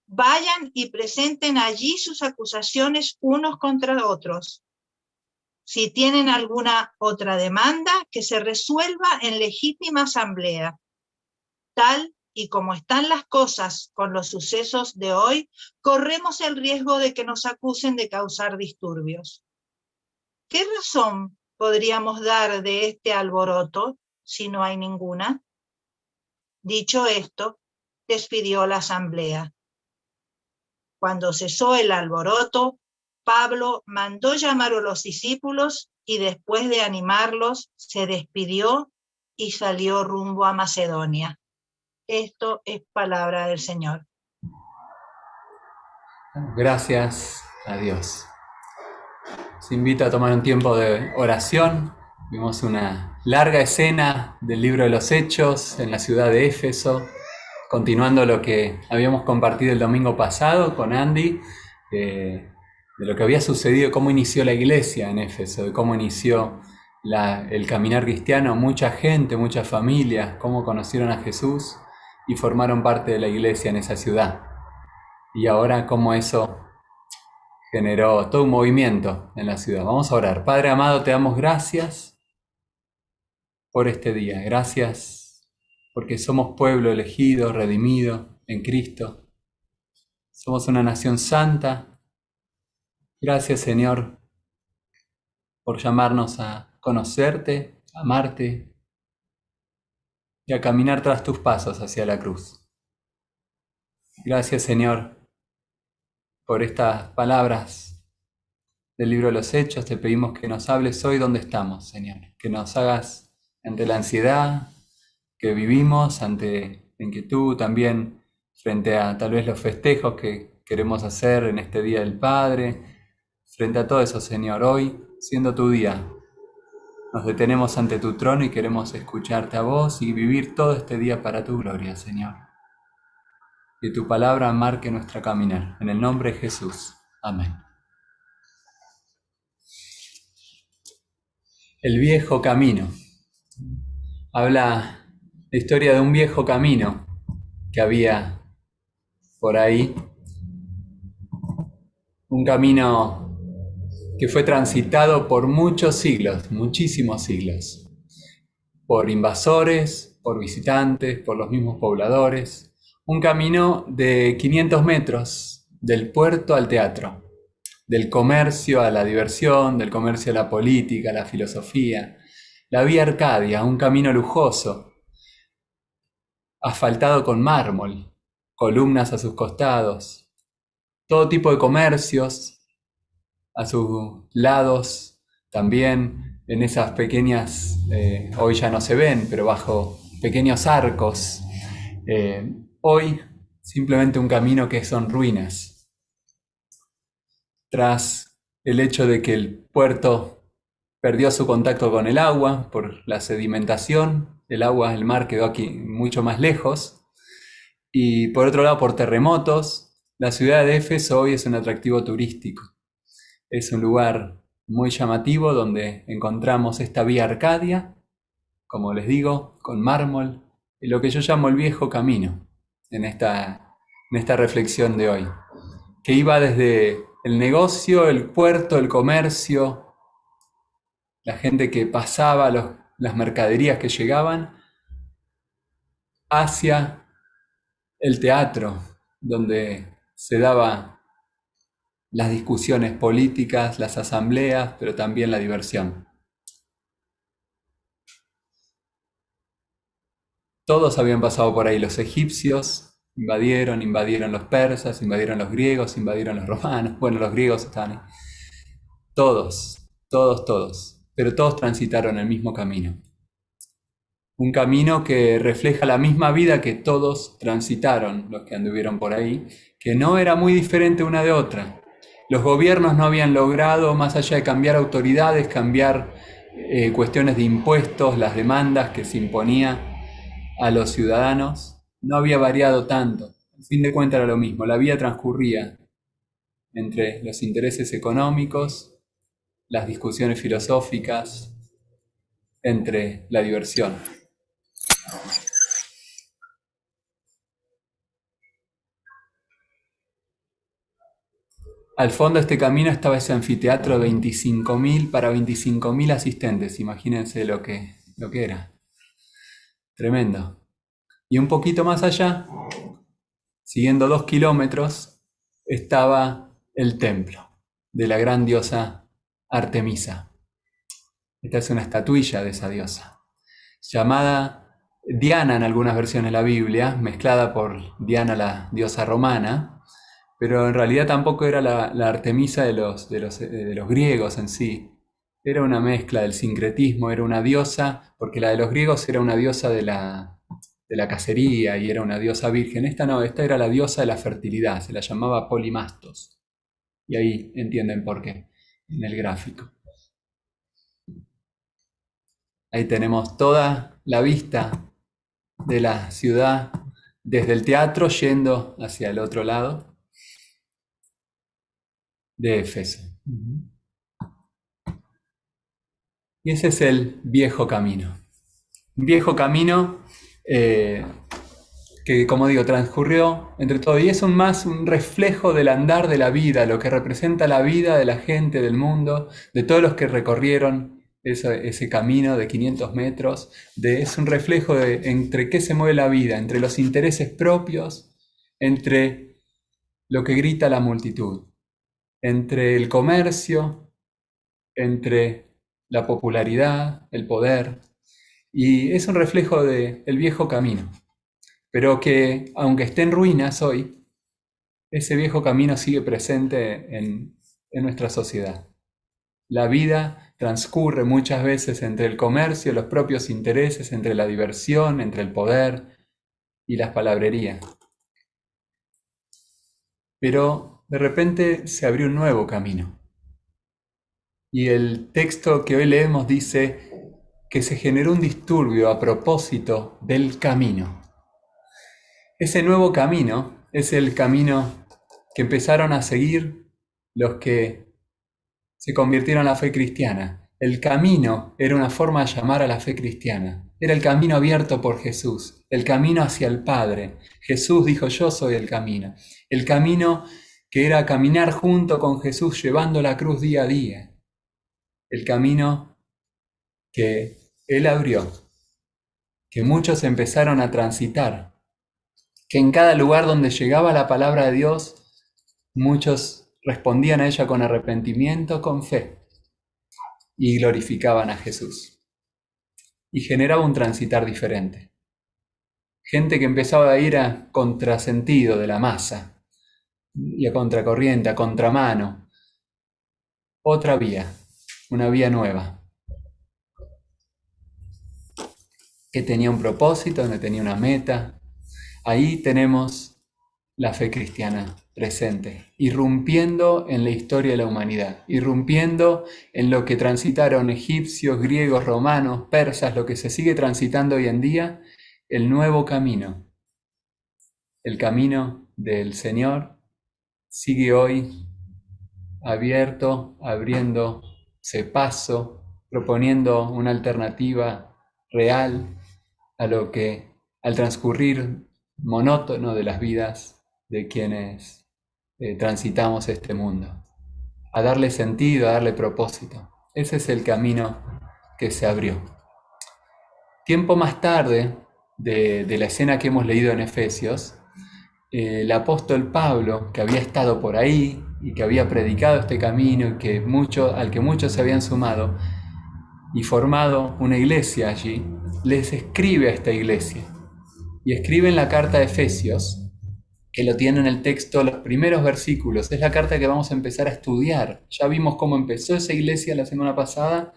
J: Vayan y presenten allí sus acusaciones unos contra otros. Si tienen alguna otra demanda, que se resuelva en legítima asamblea. Tal y como están las cosas con los sucesos de hoy, corremos el riesgo de que nos acusen de causar disturbios. ¿Qué razón podríamos dar de este alboroto si no hay ninguna? Dicho esto, despidió la asamblea. Cuando cesó el alboroto, Pablo mandó llamar a los discípulos y después de animarlos, se despidió y salió rumbo a Macedonia. Esto es palabra del Señor.
K: Gracias a Dios. Os invito a tomar un tiempo de oración. Vimos una larga escena del libro de los Hechos en la ciudad de Éfeso, continuando lo que habíamos compartido el domingo pasado con Andy, de lo que había sucedido, cómo inició la iglesia en Éfeso, de cómo inició el caminar cristiano, mucha gente, muchas familias, cómo conocieron a Jesús y formaron parte de la iglesia en esa ciudad. Y ahora cómo eso generó todo un movimiento en la ciudad. Vamos a orar. Padre amado, te damos gracias por este día. Gracias porque somos pueblo elegido, redimido en Cristo. Somos una nación santa. Gracias, Señor, por llamarnos a conocerte, a amarte y a caminar tras tus pasos hacia la cruz. Gracias, Señor, por estas palabras del libro de los Hechos. Te pedimos que nos hables hoy donde estamos, Señor. Que nos hagas ante la ansiedad que vivimos, ante la inquietud, también frente a tal vez los festejos que queremos hacer en este Día del Padre. Frente a todo eso, Señor, hoy, siendo tu día, nos detenemos ante tu trono y queremos escucharte a vos y vivir todo este día para tu gloria, Señor. Que tu palabra marque nuestra caminar. En el nombre de Jesús. Amén. El viejo camino. Habla la historia de un viejo camino que había por ahí. Un camino que fue transitado por muchos siglos, muchísimos siglos. Por invasores, por visitantes, por los mismos pobladores. Un camino de 500 metros, del puerto al teatro, del comercio a la diversión, del comercio a la política, a la filosofía. La Vía Arcadia, un camino lujoso, asfaltado con mármol, columnas a sus costados, todo tipo de comercios a sus lados, también en esas pequeñas, hoy ya no se ven, pero bajo pequeños arcos. Hoy simplemente un camino que son ruinas. Tras el hecho de que el puerto perdió su contacto con el agua por la sedimentación, el mar quedó aquí mucho más lejos, y por otro lado por terremotos, la ciudad de Éfeso hoy es un atractivo turístico. Es un lugar muy llamativo donde encontramos esta Vía Arcadia, como les digo, con mármol, y lo que yo llamo el viejo camino en esta reflexión de hoy, que iba desde el negocio, el puerto, el comercio, la gente que pasaba, las mercaderías que llegaban, hacia el teatro, donde se daban las discusiones políticas, las asambleas, pero también la diversión. Todos habían pasado por ahí. Los egipcios invadieron los persas, invadieron los griegos, invadieron los romanos. Bueno, los griegos estaban ahí. Todos. Pero todos transitaron el mismo camino. Un camino que refleja la misma vida que todos transitaron, los que anduvieron por ahí, que no era muy diferente una de otra. Los gobiernos no habían logrado, más allá de cambiar autoridades, cambiar cuestiones de impuestos, las demandas que se imponía a los ciudadanos, no había variado tanto. Al fin de cuentas era lo mismo. La vida transcurría entre los intereses económicos, las discusiones filosóficas, entre la diversión. Al fondo de este camino estaba ese anfiteatro de 25.000 para 25.000 asistentes. Imagínense lo que era. Tremendo. Y un poquito más allá, siguiendo 2 kilómetros, estaba el templo de la gran diosa Artemisa. Esta es una estatuilla de esa diosa, llamada Diana en algunas versiones de la Biblia, mezclada por Diana, la diosa romana, pero en realidad tampoco era la Artemisa de los griegos en sí. Era una mezcla del sincretismo, era una diosa, porque la de los griegos era una diosa de la cacería y era una diosa virgen. Esta no, esta era la diosa de la fertilidad, se la llamaba Polimastos. Y ahí entienden por qué, en el gráfico. Ahí tenemos toda la vista de la ciudad desde el teatro yendo hacia el otro lado de Éfeso. Y ese es el viejo camino. Un viejo camino que que, como digo, transcurrió entre todo, y es más un reflejo del andar de la vida, lo que representa la vida de la gente, del mundo, de todos los que recorrieron ese camino de 500 metros, es un reflejo de entre qué se mueve la vida, entre los intereses propios, entre lo que grita la multitud, entre el comercio, entre la popularidad, el poder, y es un reflejo del viejo camino, pero que aunque esté en ruinas hoy, ese viejo camino sigue presente en nuestra sociedad. La vida transcurre muchas veces entre el comercio, los propios intereses, entre la diversión, entre el poder y las palabrerías. Pero de repente se abrió un nuevo camino. Y el texto que hoy leemos dice que se generó un disturbio a propósito del camino. Ese nuevo camino es el camino que empezaron a seguir los que se convirtieron a la fe cristiana. El camino era una forma de llamar a la fe cristiana. Era el camino abierto por Jesús, el camino hacia el Padre. Jesús dijo, yo soy el camino. El camino que era caminar junto con Jesús llevando la cruz día a día. El camino que Él abrió, que muchos empezaron a transitar, que en cada lugar donde llegaba la palabra de Dios, muchos respondían a ella con arrepentimiento, con fe, y glorificaban a Jesús. Y generaba un transitar diferente. Gente que empezaba a ir a contrasentido de la masa, y a contracorriente, a contramano. Otra vía, una vía nueva, que tenía un propósito, que tenía una meta. Ahí tenemos la fe cristiana presente, irrumpiendo en la historia de la humanidad, irrumpiendo en lo que transitaron egipcios, griegos, romanos, persas, lo que se sigue transitando hoy en día, el nuevo camino. El camino del Señor sigue hoy abierto, abriéndose paso, proponiendo una alternativa real a lo que, al transcurrir monótono de las vidas de quienes transitamos este mundo, a darle sentido, a darle propósito. Ese es el camino que se abrió. Tiempo más tarde de la escena que hemos leído en Efesios, el apóstol Pablo, que había estado por ahí y que había predicado este camino y que al que muchos se habían sumado y formado una iglesia allí, les escribe a esta iglesia. Y escribe en la carta de Efesios, que lo tiene en el texto, los primeros versículos. Es la carta que vamos a empezar a estudiar. Ya vimos cómo empezó esa iglesia la semana pasada,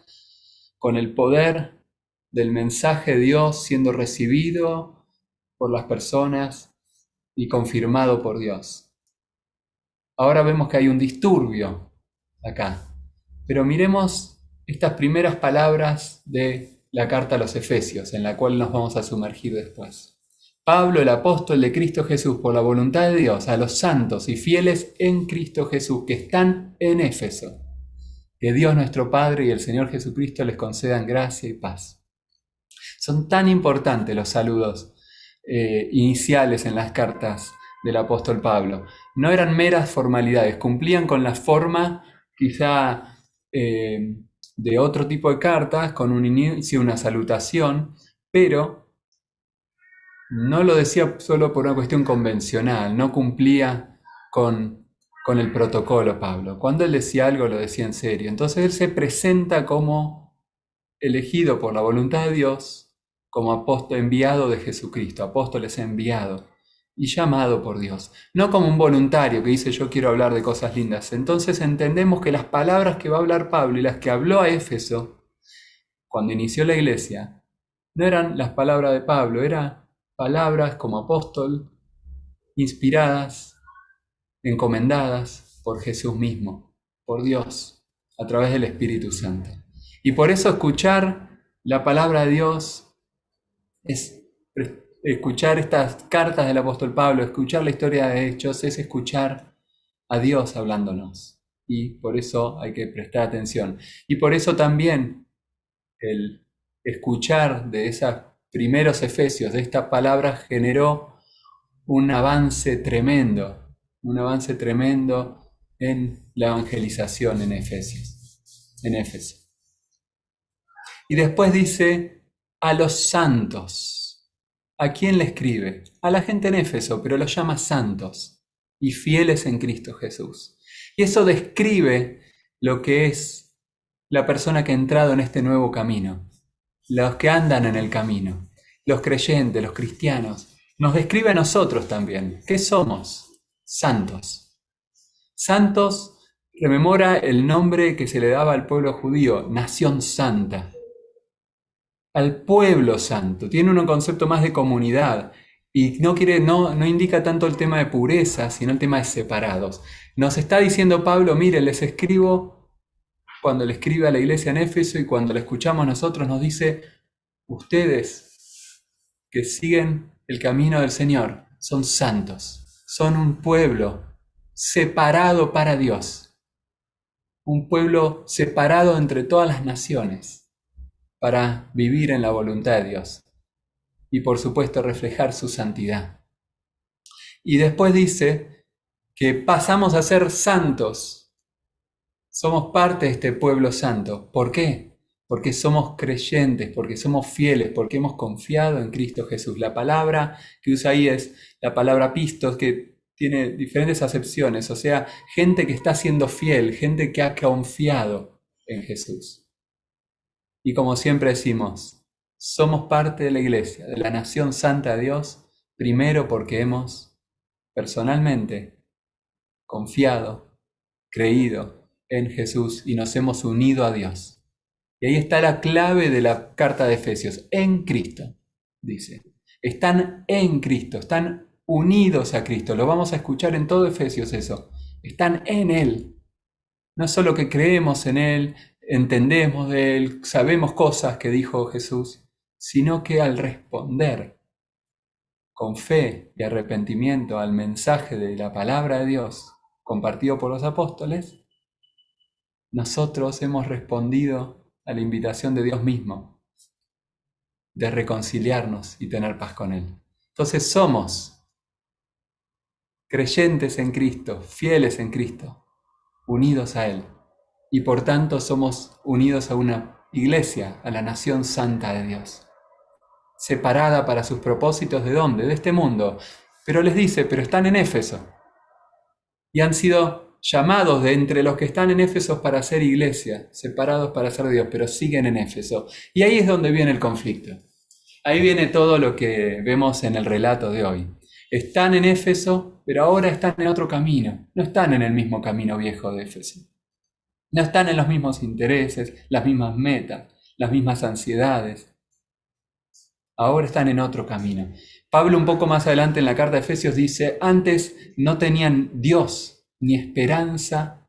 K: con el poder del mensaje de Dios siendo recibido por las personas y confirmado por Dios. Ahora vemos que hay un disturbio acá. Pero miremos estas primeras palabras de la carta a los Efesios, en la cual nos vamos a sumergir después. Pablo, el apóstol de Cristo Jesús, por la voluntad de Dios, a los santos y fieles en Cristo Jesús, que están en Éfeso. Que Dios nuestro Padre y el Señor Jesucristo les concedan gracia y paz. Son tan importantes los saludos iniciales en las cartas del apóstol Pablo. No eran meras formalidades, cumplían con la forma quizá de otro tipo de cartas, con un inicio, una salutación, pero no lo decía solo por una cuestión convencional, no cumplía con el protocolo Pablo. Cuando él decía algo, lo decía en serio. Entonces él se presenta como elegido por la voluntad de Dios, como apóstol enviado de Jesucristo, apóstoles enviado y llamado por Dios. No como un voluntario que dice yo quiero hablar de cosas lindas. Entonces entendemos que las palabras que va a hablar Pablo y las que habló a Éfeso cuando inició la iglesia, no eran las palabras de Pablo, eran palabras como apóstol, inspiradas, encomendadas por Jesús mismo, por Dios, a través del Espíritu Santo. Y por eso escuchar la palabra de Dios es escuchar estas cartas del apóstol Pablo, escuchar la historia de Hechos, es escuchar a Dios hablándonos. Y por eso hay que prestar atención. Y por eso también el escuchar de esos primeros Efesios, de esta palabra, generó un avance tremendo en la evangelización en Éfeso. Y después dice, a los santos. ¿A quién le escribe? A la gente en Éfeso, pero los llama santos y fieles en Cristo Jesús. Y eso describe lo que es la persona que ha entrado en este nuevo camino, los que andan en el camino, los creyentes, los cristianos. Nos describe a nosotros también. ¿Qué somos? Santos. Santos rememora el nombre que se le daba al pueblo judío, nación santa. Al pueblo santo. Tiene un concepto más de comunidad y no indica tanto el tema de pureza, sino el tema de separados. Nos está diciendo Pablo, mire, les escribo, cuando le escribe a la iglesia en Éfeso y cuando le escuchamos nosotros nos dice, ustedes que siguen el camino del Señor son santos, son un pueblo separado para Dios, un pueblo separado entre todas las naciones para vivir en la voluntad de Dios y por supuesto reflejar su santidad. Y después dice que pasamos a ser santos, somos parte de este pueblo santo. ¿Por qué? Porque somos creyentes, porque somos fieles, porque hemos confiado en Cristo Jesús. La palabra que usa ahí es la palabra pistos, que tiene diferentes acepciones, o sea, gente que está siendo fiel, gente que ha confiado en Jesús. Y como siempre decimos, somos parte de la iglesia, de la nación santa de Dios, primero porque hemos personalmente confiado, creído en Jesús y nos hemos unido a Dios. Y ahí está la clave de la carta de Efesios, en Cristo, dice. Están en Cristo, están unidos a Cristo. Lo vamos a escuchar en todo Efesios eso. Están en Él. No es solo que creemos en Él, entendemos de Él, sabemos cosas que dijo Jesús, sino que al responder con fe y arrepentimiento al mensaje de la palabra de Dios compartido por los apóstoles, nosotros hemos respondido a la invitación de Dios mismo de reconciliarnos y tener paz con Él. Entonces somos creyentes en Cristo, fieles en Cristo, unidos a Él. Y por tanto somos unidos a una iglesia, a la nación santa de Dios. Separada para sus propósitos, ¿de dónde? De este mundo. Pero les dice, pero están en Éfeso. Y han sido llamados de entre los que están en Éfeso para ser iglesia, separados para ser Dios, pero siguen en Éfeso. Y ahí es donde viene el conflicto. Ahí viene todo lo que vemos en el relato de hoy. Están en Éfeso, pero ahora están en otro camino. No están en el mismo camino viejo de Éfeso. No están en los mismos intereses, las mismas metas, las mismas ansiedades. Ahora están en otro camino. Pablo un poco más adelante en la carta de Efesios dice, antes no tenían Dios, ni esperanza,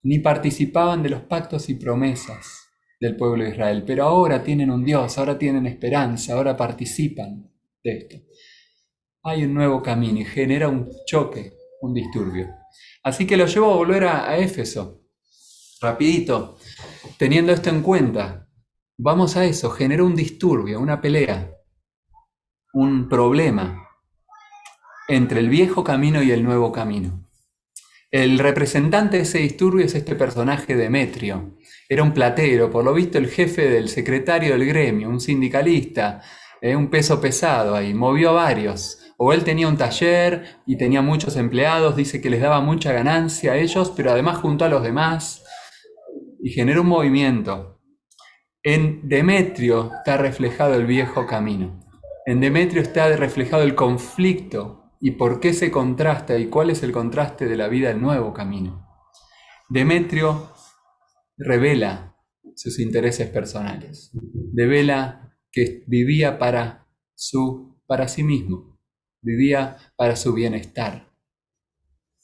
K: ni participaban de los pactos y promesas del pueblo de Israel, pero ahora tienen un Dios, ahora tienen esperanza, ahora participan de esto. Hay un nuevo camino y genera un choque, un disturbio. Así que lo llevo a volver a Éfeso. Rapidito, teniendo esto en cuenta, vamos a eso, genera un disturbio, una pelea, un problema entre el viejo camino y el nuevo camino. El representante de ese disturbio es este personaje Demetrio. Era un platero, por lo visto el jefe del secretario del gremio, un sindicalista, un peso pesado ahí, movió a varios. O él tenía un taller y tenía muchos empleados, dice que les daba mucha ganancia a ellos, pero además juntó a los demás y generó un movimiento. En Demetrio está reflejado el viejo camino. En Demetrio está reflejado el conflicto y por qué se contrasta y cuál es el contraste de la vida del nuevo camino. Demetrio revela sus intereses personales, revela que vivía para sí mismo, vivía para su bienestar,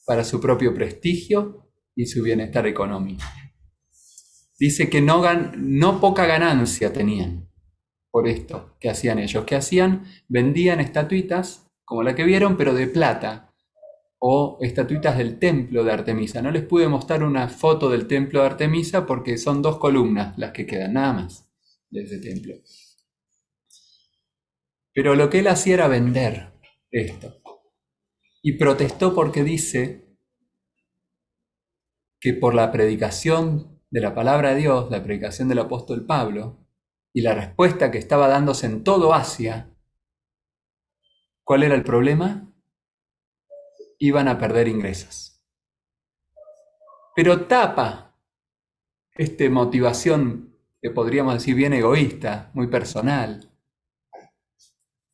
K: para su propio prestigio y su bienestar económico. Dice que no poca ganancia tenían por esto que hacían ellos. ¿Qué hacían? Vendían estatuitas, como la que vieron, pero de plata, o estatuitas del templo de Artemisa. No les pude mostrar una foto del templo de Artemisa porque son 2 columnas las que quedan, nada más, de ese templo. Pero lo que él hacía era vender esto. Y protestó porque dice que por la predicación de la palabra de Dios, la predicación del apóstol Pablo, y la respuesta que estaba dándose en todo Asia, ¿cuál era el problema? Iban a perder ingresos. Pero tapa esta motivación que podríamos decir bien egoísta, muy personal,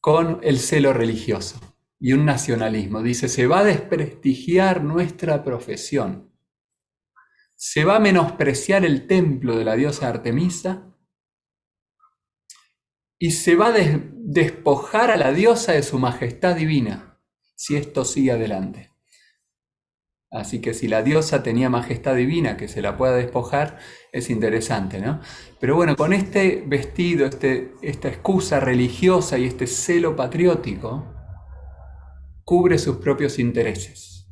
K: con el celo religioso y un nacionalismo. Dice, se va a desprestigiar nuestra profesión. Se va a menospreciar el templo de la diosa Artemisa y se va a despojar a la diosa de su majestad divina, si esto sigue adelante. Así que si la diosa tenía majestad divina, que se la pueda despojar, es interesante, ¿no? Pero bueno, con este vestido, esta excusa religiosa y este celo patriótico, cubre sus propios intereses.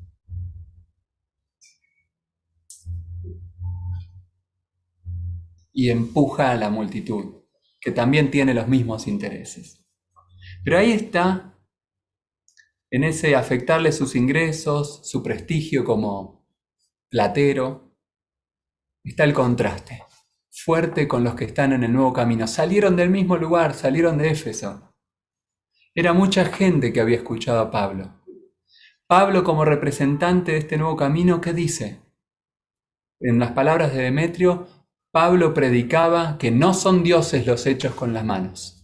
K: Y empuja a la multitud, que también tiene los mismos intereses. Pero ahí está, en ese afectarle sus ingresos, su prestigio como platero, está el contraste fuerte con los que están en el nuevo camino. Salieron del mismo lugar, salieron de Éfeso. Era mucha gente que había escuchado a Pablo. Pablo, como representante de este nuevo camino, ¿qué dice? En las palabras de Demetrio, Pablo predicaba que no son dioses los hechos con las manos.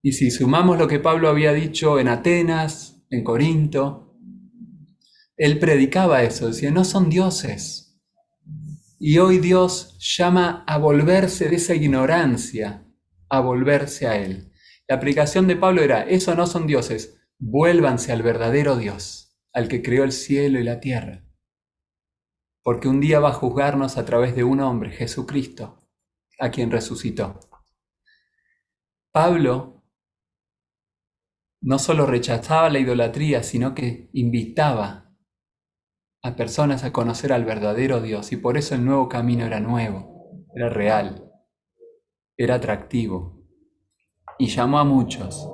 K: Y si sumamos lo que Pablo había dicho en Atenas, en Corinto, él predicaba eso, decía, no son dioses. Y hoy Dios llama a volverse de esa ignorancia, a volverse a Él. La predicación de Pablo era, eso no son dioses, vuélvanse al verdadero Dios, al que creó el cielo y la tierra. Porque un día va a juzgarnos a través de un hombre, Jesucristo, a quien resucitó. Pablo no solo rechazaba la idolatría, sino que invitaba a personas a conocer al verdadero Dios, y por eso el nuevo camino era nuevo, era real, era atractivo, y llamó a muchos.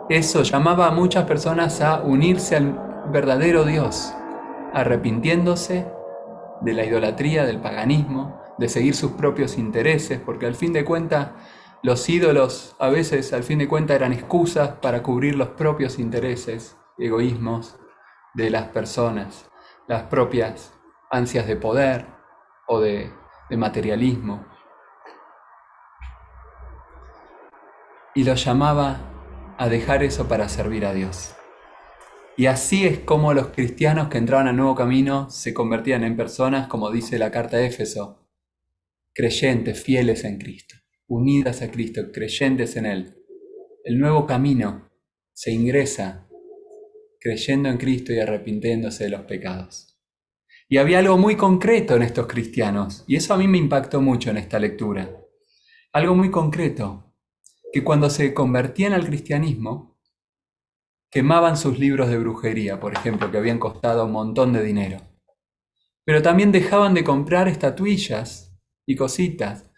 K: Eso llamaba a muchas personas a unirse al verdadero Dios, arrepintiéndose de la idolatría, del paganismo, de seguir sus propios intereses, porque al fin de cuentas los ídolos a veces al fin de cuentas eran excusas para cubrir los propios intereses, egoísmos de las personas, las propias ansias de poder o de materialismo. Y los llamaba a dejar eso para servir a Dios. Y así es como los cristianos que entraban al nuevo camino se convertían en personas, como dice la carta de Éfeso, creyentes, fieles en Cristo, unidas a Cristo, creyentes en Él. El nuevo camino se ingresa creyendo en Cristo y arrepintiéndose de los pecados. Y había algo muy concreto en estos cristianos, y eso a mí me impactó mucho en esta lectura. Algo muy concreto, que cuando se convertían al cristianismo, quemaban sus libros de brujería, por ejemplo, que habían costado un montón de dinero. Pero también dejaban de comprar estatuillas y cositas,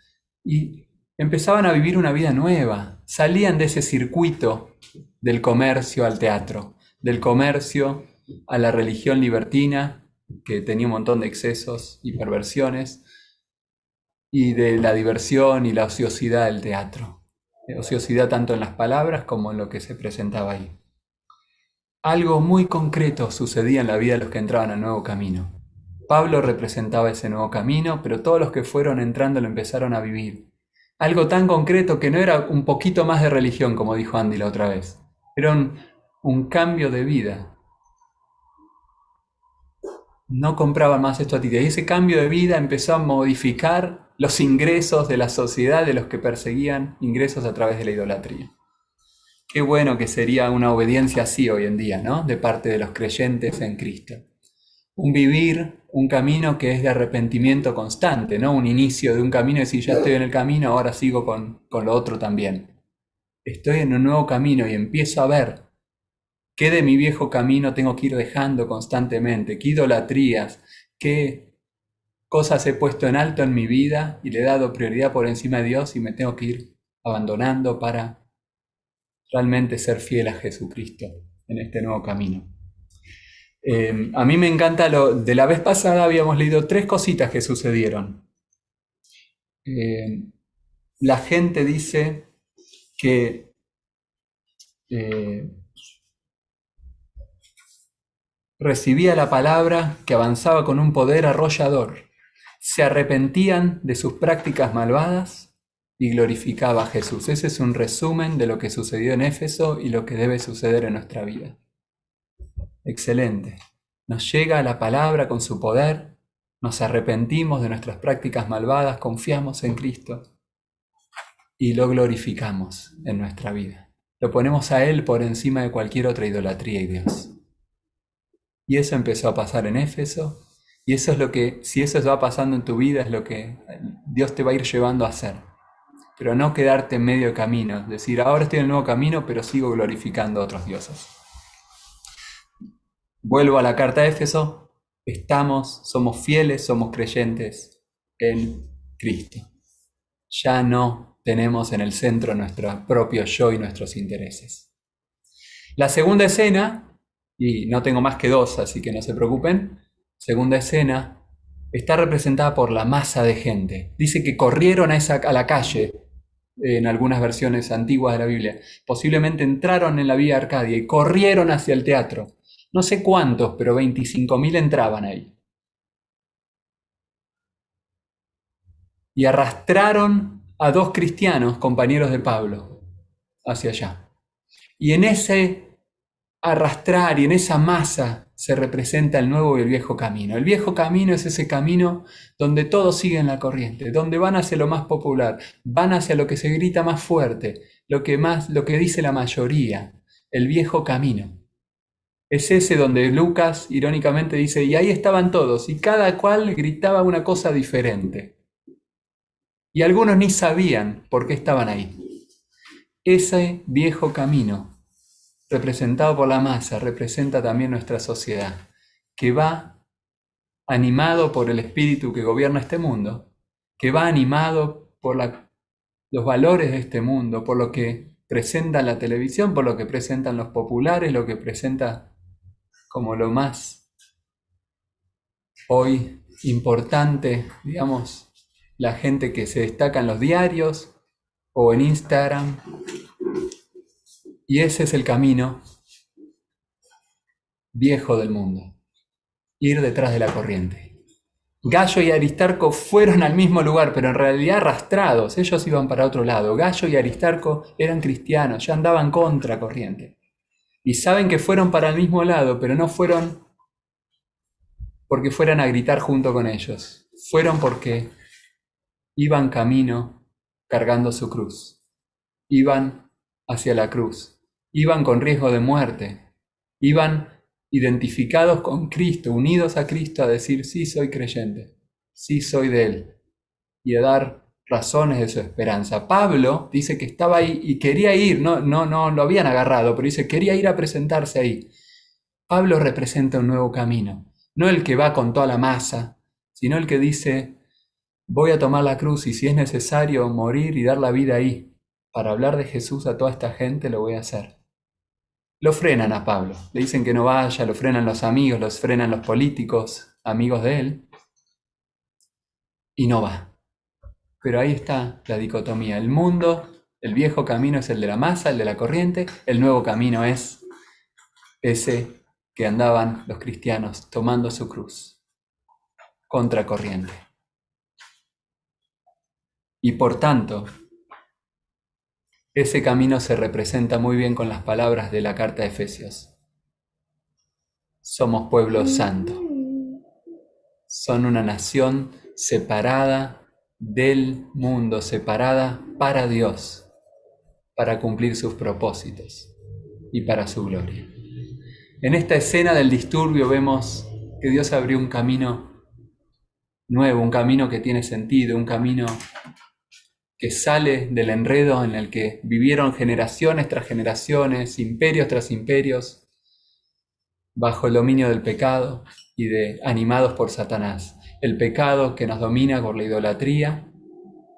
K: y empezaban a vivir una vida nueva. Salían de ese circuito del comercio al teatro, del comercio a la religión libertina, que tenía un montón de excesos y perversiones, y de la diversión y la ociosidad del teatro. Ociosidad tanto en las palabras como en lo que se presentaba ahí. Algo muy concreto sucedía en la vida de los que entraban al nuevo camino. Pablo representaba ese nuevo camino, pero todos los que fueron entrando lo empezaron a vivir. Algo tan concreto que no era un poquito más de religión, como dijo Andy la otra vez. Era un cambio de vida. No compraban más estatuillas. Y ese cambio de vida empezó a modificar los ingresos de la sociedad de los que perseguían ingresos a través de la idolatría. Qué bueno que sería una obediencia así hoy en día, ¿no? De parte de los creyentes en Cristo. Un vivir, un camino que es de arrepentimiento constante, ¿no? Un inicio de un camino y decir, ya estoy en el camino, ahora sigo con lo otro también. Estoy en un nuevo camino y empiezo a ver qué de mi viejo camino tengo que ir dejando constantemente, qué idolatrías, qué cosas he puesto en alto en mi vida y le he dado prioridad por encima de Dios y me tengo que ir abandonando para realmente ser fiel a Jesucristo en este nuevo camino. A mí me encanta de la vez pasada habíamos leído 3 cositas que sucedieron. La gente dice que recibía la palabra, que avanzaba con un poder arrollador, se arrepentían de sus prácticas malvadas y glorificaba a Jesús. Ese es un resumen de lo que sucedió en Éfeso y lo que debe suceder en nuestra vida. Excelente. Nos llega la palabra con su poder, nos arrepentimos de nuestras prácticas malvadas, confiamos en Cristo y lo glorificamos en nuestra vida. Lo ponemos a Él por encima de cualquier otra idolatría y Dios. Y eso empezó a pasar en Éfeso, y eso es lo que, si eso va pasando en tu vida, es lo que Dios te va a ir llevando a hacer. Pero no quedarte en medio camino, decir, ahora estoy en el nuevo camino, pero sigo glorificando a otros dioses. Vuelvo a la carta de Éfeso, somos fieles, somos creyentes en Cristo. Ya no tenemos en el centro nuestro propio yo y nuestros intereses. La segunda escena, y no tengo más que 2, así que no se preocupen, segunda escena está representada por la masa de gente. Dice que corrieron a la calle, en algunas versiones antiguas de la Biblia. Posiblemente entraron en la Vía Arcadia y corrieron hacia el teatro. No sé cuántos, pero 25.000 entraban ahí. Y arrastraron a 2 cristianos, compañeros de Pablo, hacia allá. Y en ese arrastrar y en esa masa se representa el nuevo y el viejo camino. El viejo camino es ese camino donde todos siguen la corriente, donde van hacia lo más popular, van hacia lo que se grita más fuerte, lo que dice la mayoría, el viejo camino. Es ese donde Lucas irónicamente dice, y ahí estaban todos, y cada cual gritaba una cosa diferente. Y algunos ni sabían por qué estaban ahí. Ese viejo camino, representado por la masa, representa también nuestra sociedad, que va animado por el espíritu que gobierna este mundo, que va animado por los valores de este mundo, por lo que presenta la televisión, por lo que presentan los populares, lo que presenta como lo más hoy importante, digamos, la gente que se destaca en los diarios o en Instagram. Y ese es el camino viejo del mundo, ir detrás de la corriente. Gallo y Aristarco fueron al mismo lugar, pero en realidad arrastrados, ellos iban para otro lado. Gallo y Aristarco eran cristianos, ya andaban contra corriente. Y saben que fueron para el mismo lado, pero no fueron porque fueran a gritar junto con ellos. Fueron porque iban camino cargando su cruz. Iban hacia la cruz. Iban con riesgo de muerte. Iban identificados con Cristo, unidos a Cristo, a decir, sí soy creyente, sí soy de Él. Y a dar razones de su esperanza. Pablo dice que estaba ahí y quería ir, no lo habían agarrado, pero dice quería ir a presentarse ahí. Pablo representa un nuevo camino, no el que va con toda la masa, sino el que dice, voy a tomar la cruz y si es necesario morir y dar la vida ahí, para hablar de Jesús a toda esta gente, lo voy a hacer. Lo frenan a Pablo, le dicen que no vaya, lo frenan los amigos, los frenan los políticos, amigos de él, y no va. Pero ahí está la dicotomía. El mundo, el viejo camino es el de la masa, el de la corriente. El nuevo camino es ese que andaban los cristianos tomando su cruz, contra corriente. Y por tanto, ese camino se representa muy bien con las palabras de la carta de Efesios. Somos pueblo santo. Son una nación separada del mundo, separada para Dios, para cumplir sus propósitos y para su gloria. En esta escena del disturbio vemos que Dios abrió un camino nuevo, un camino que tiene sentido, un camino que sale del enredo en el que vivieron generaciones tras generaciones, imperios tras imperios, bajo el dominio del pecado y animados por Satanás. El pecado que nos domina por la idolatría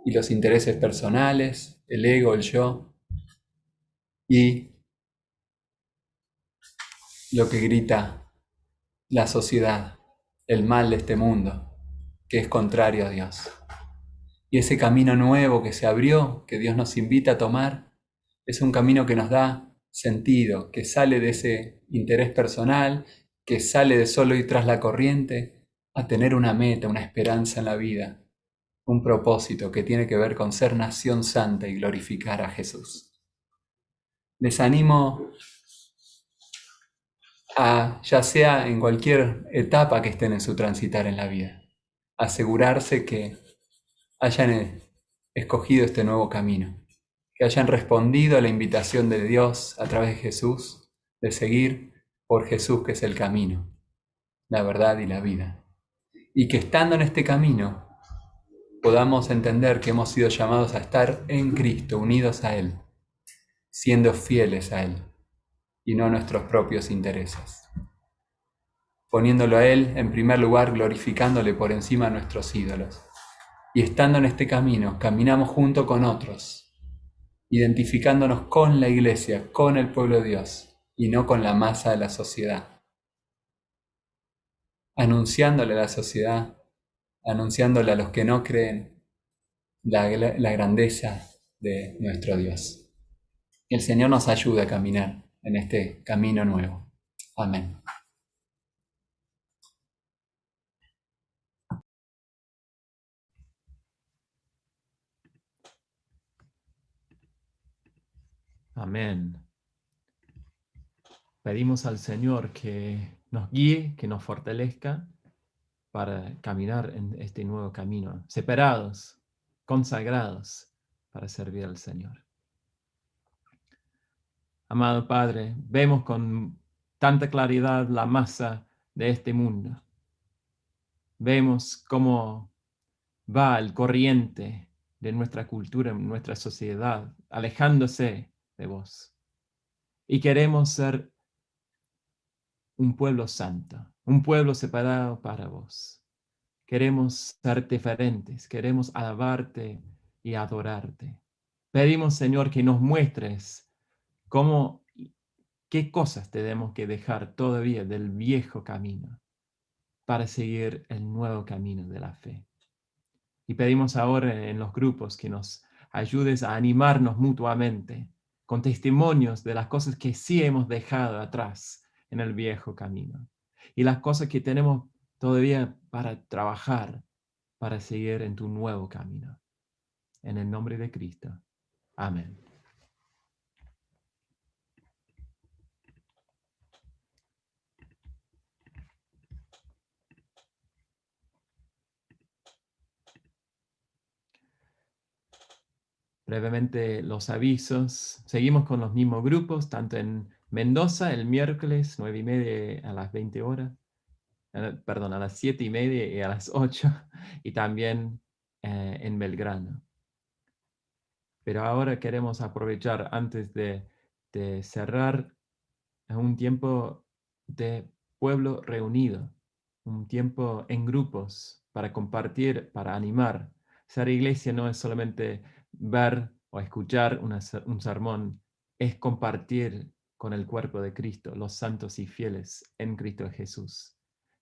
K: y los intereses personales, el ego, el yo. y lo que grita la sociedad, el mal de este mundo, que es contrario a Dios. Y ese camino nuevo que se abrió, que Dios nos invita a tomar, es un camino que nos da sentido, que sale de ese interés personal, que sale de solo ir tras la corriente, a tener una meta, una esperanza en la vida, un propósito que tiene que ver con ser nación santa y glorificar a Jesús. Les animo ya sea en cualquier etapa que estén en su transitar en la vida, asegurarse que hayan escogido este nuevo camino, que hayan respondido a la invitación de Dios a través de Jesús, de seguir por Jesús, que es el camino, la verdad y la vida. Y que estando en este camino podamos entender que hemos sido llamados a estar en Cristo, unidos a Él, siendo fieles a Él y no a nuestros propios intereses, poniéndolo a Él en primer lugar, glorificándole por encima de nuestros ídolos. Y estando en este camino, caminamos junto con otros, identificándonos con la iglesia, con el pueblo de Dios, y no con la masa de la sociedad. Anunciándole a la sociedad, anunciándole a los que no creen la grandeza de nuestro Dios. Que el Señor nos ayude a caminar en este camino nuevo. Amén.
A: Amén. Pedimos al Señor que nos guíe, que nos fortalezca para caminar en este nuevo camino, separados, consagrados para servir al Señor. Amado Padre, vemos con tanta claridad la masa de este mundo. Vemos cómo va el corriente de nuestra cultura, nuestra sociedad, alejándose de vos. Y queremos ser un pueblo santo, un pueblo separado para vos. Queremos ser diferentes, queremos alabarte y adorarte. Pedimos, Señor, que nos muestres qué cosas tenemos que dejar todavía del viejo camino para seguir el nuevo camino de la fe. Y pedimos ahora en los grupos que nos ayudes a animarnos mutuamente con testimonios de las cosas que sí hemos dejado atrás en el viejo camino y las cosas que tenemos todavía para trabajar para seguir en tu nuevo camino. En el nombre de Cristo. Amén. Brevemente los avisos. Seguimos con los mismos grupos, tanto en Mendoza el miércoles 9:30 a las 20 horas. Perdón, a las 7:30 y a las 8, y también en Belgrano. Pero ahora queremos aprovechar, antes de cerrar, un tiempo de pueblo reunido, un tiempo en grupos para compartir, para animar. Ser iglesia no es solamente ver o escuchar un sermón, es compartir con el cuerpo de Cristo, los santos y fieles en Cristo Jesús.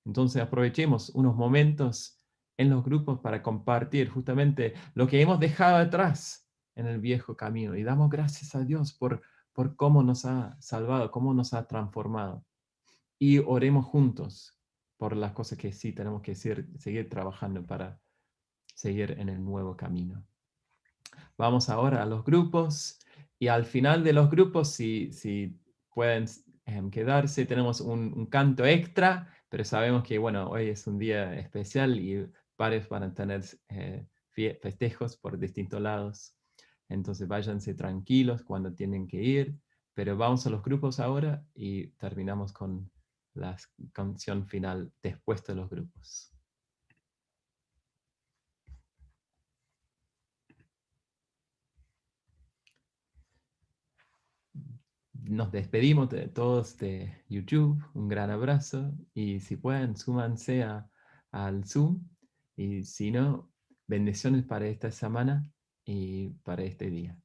A: Entonces aprovechemos unos momentos en los grupos para compartir justamente lo que hemos dejado atrás en el viejo camino y damos gracias a Dios por cómo nos ha salvado, cómo nos ha transformado. Y oremos juntos por las cosas que sí tenemos que seguir trabajando para seguir en el nuevo camino. Vamos ahora a los grupos y al final de los grupos, si pueden quedarse, tenemos un canto extra, pero sabemos que bueno, hoy es un día especial y varios van a tener festejos por distintos lados. Entonces váyanse tranquilos cuando tienen que ir, pero vamos a los grupos ahora y terminamos con la canción final después de los grupos. Nos despedimos de todos de YouTube, un gran abrazo y si pueden, súmanse al Zoom y si no, bendiciones para esta semana y para este día.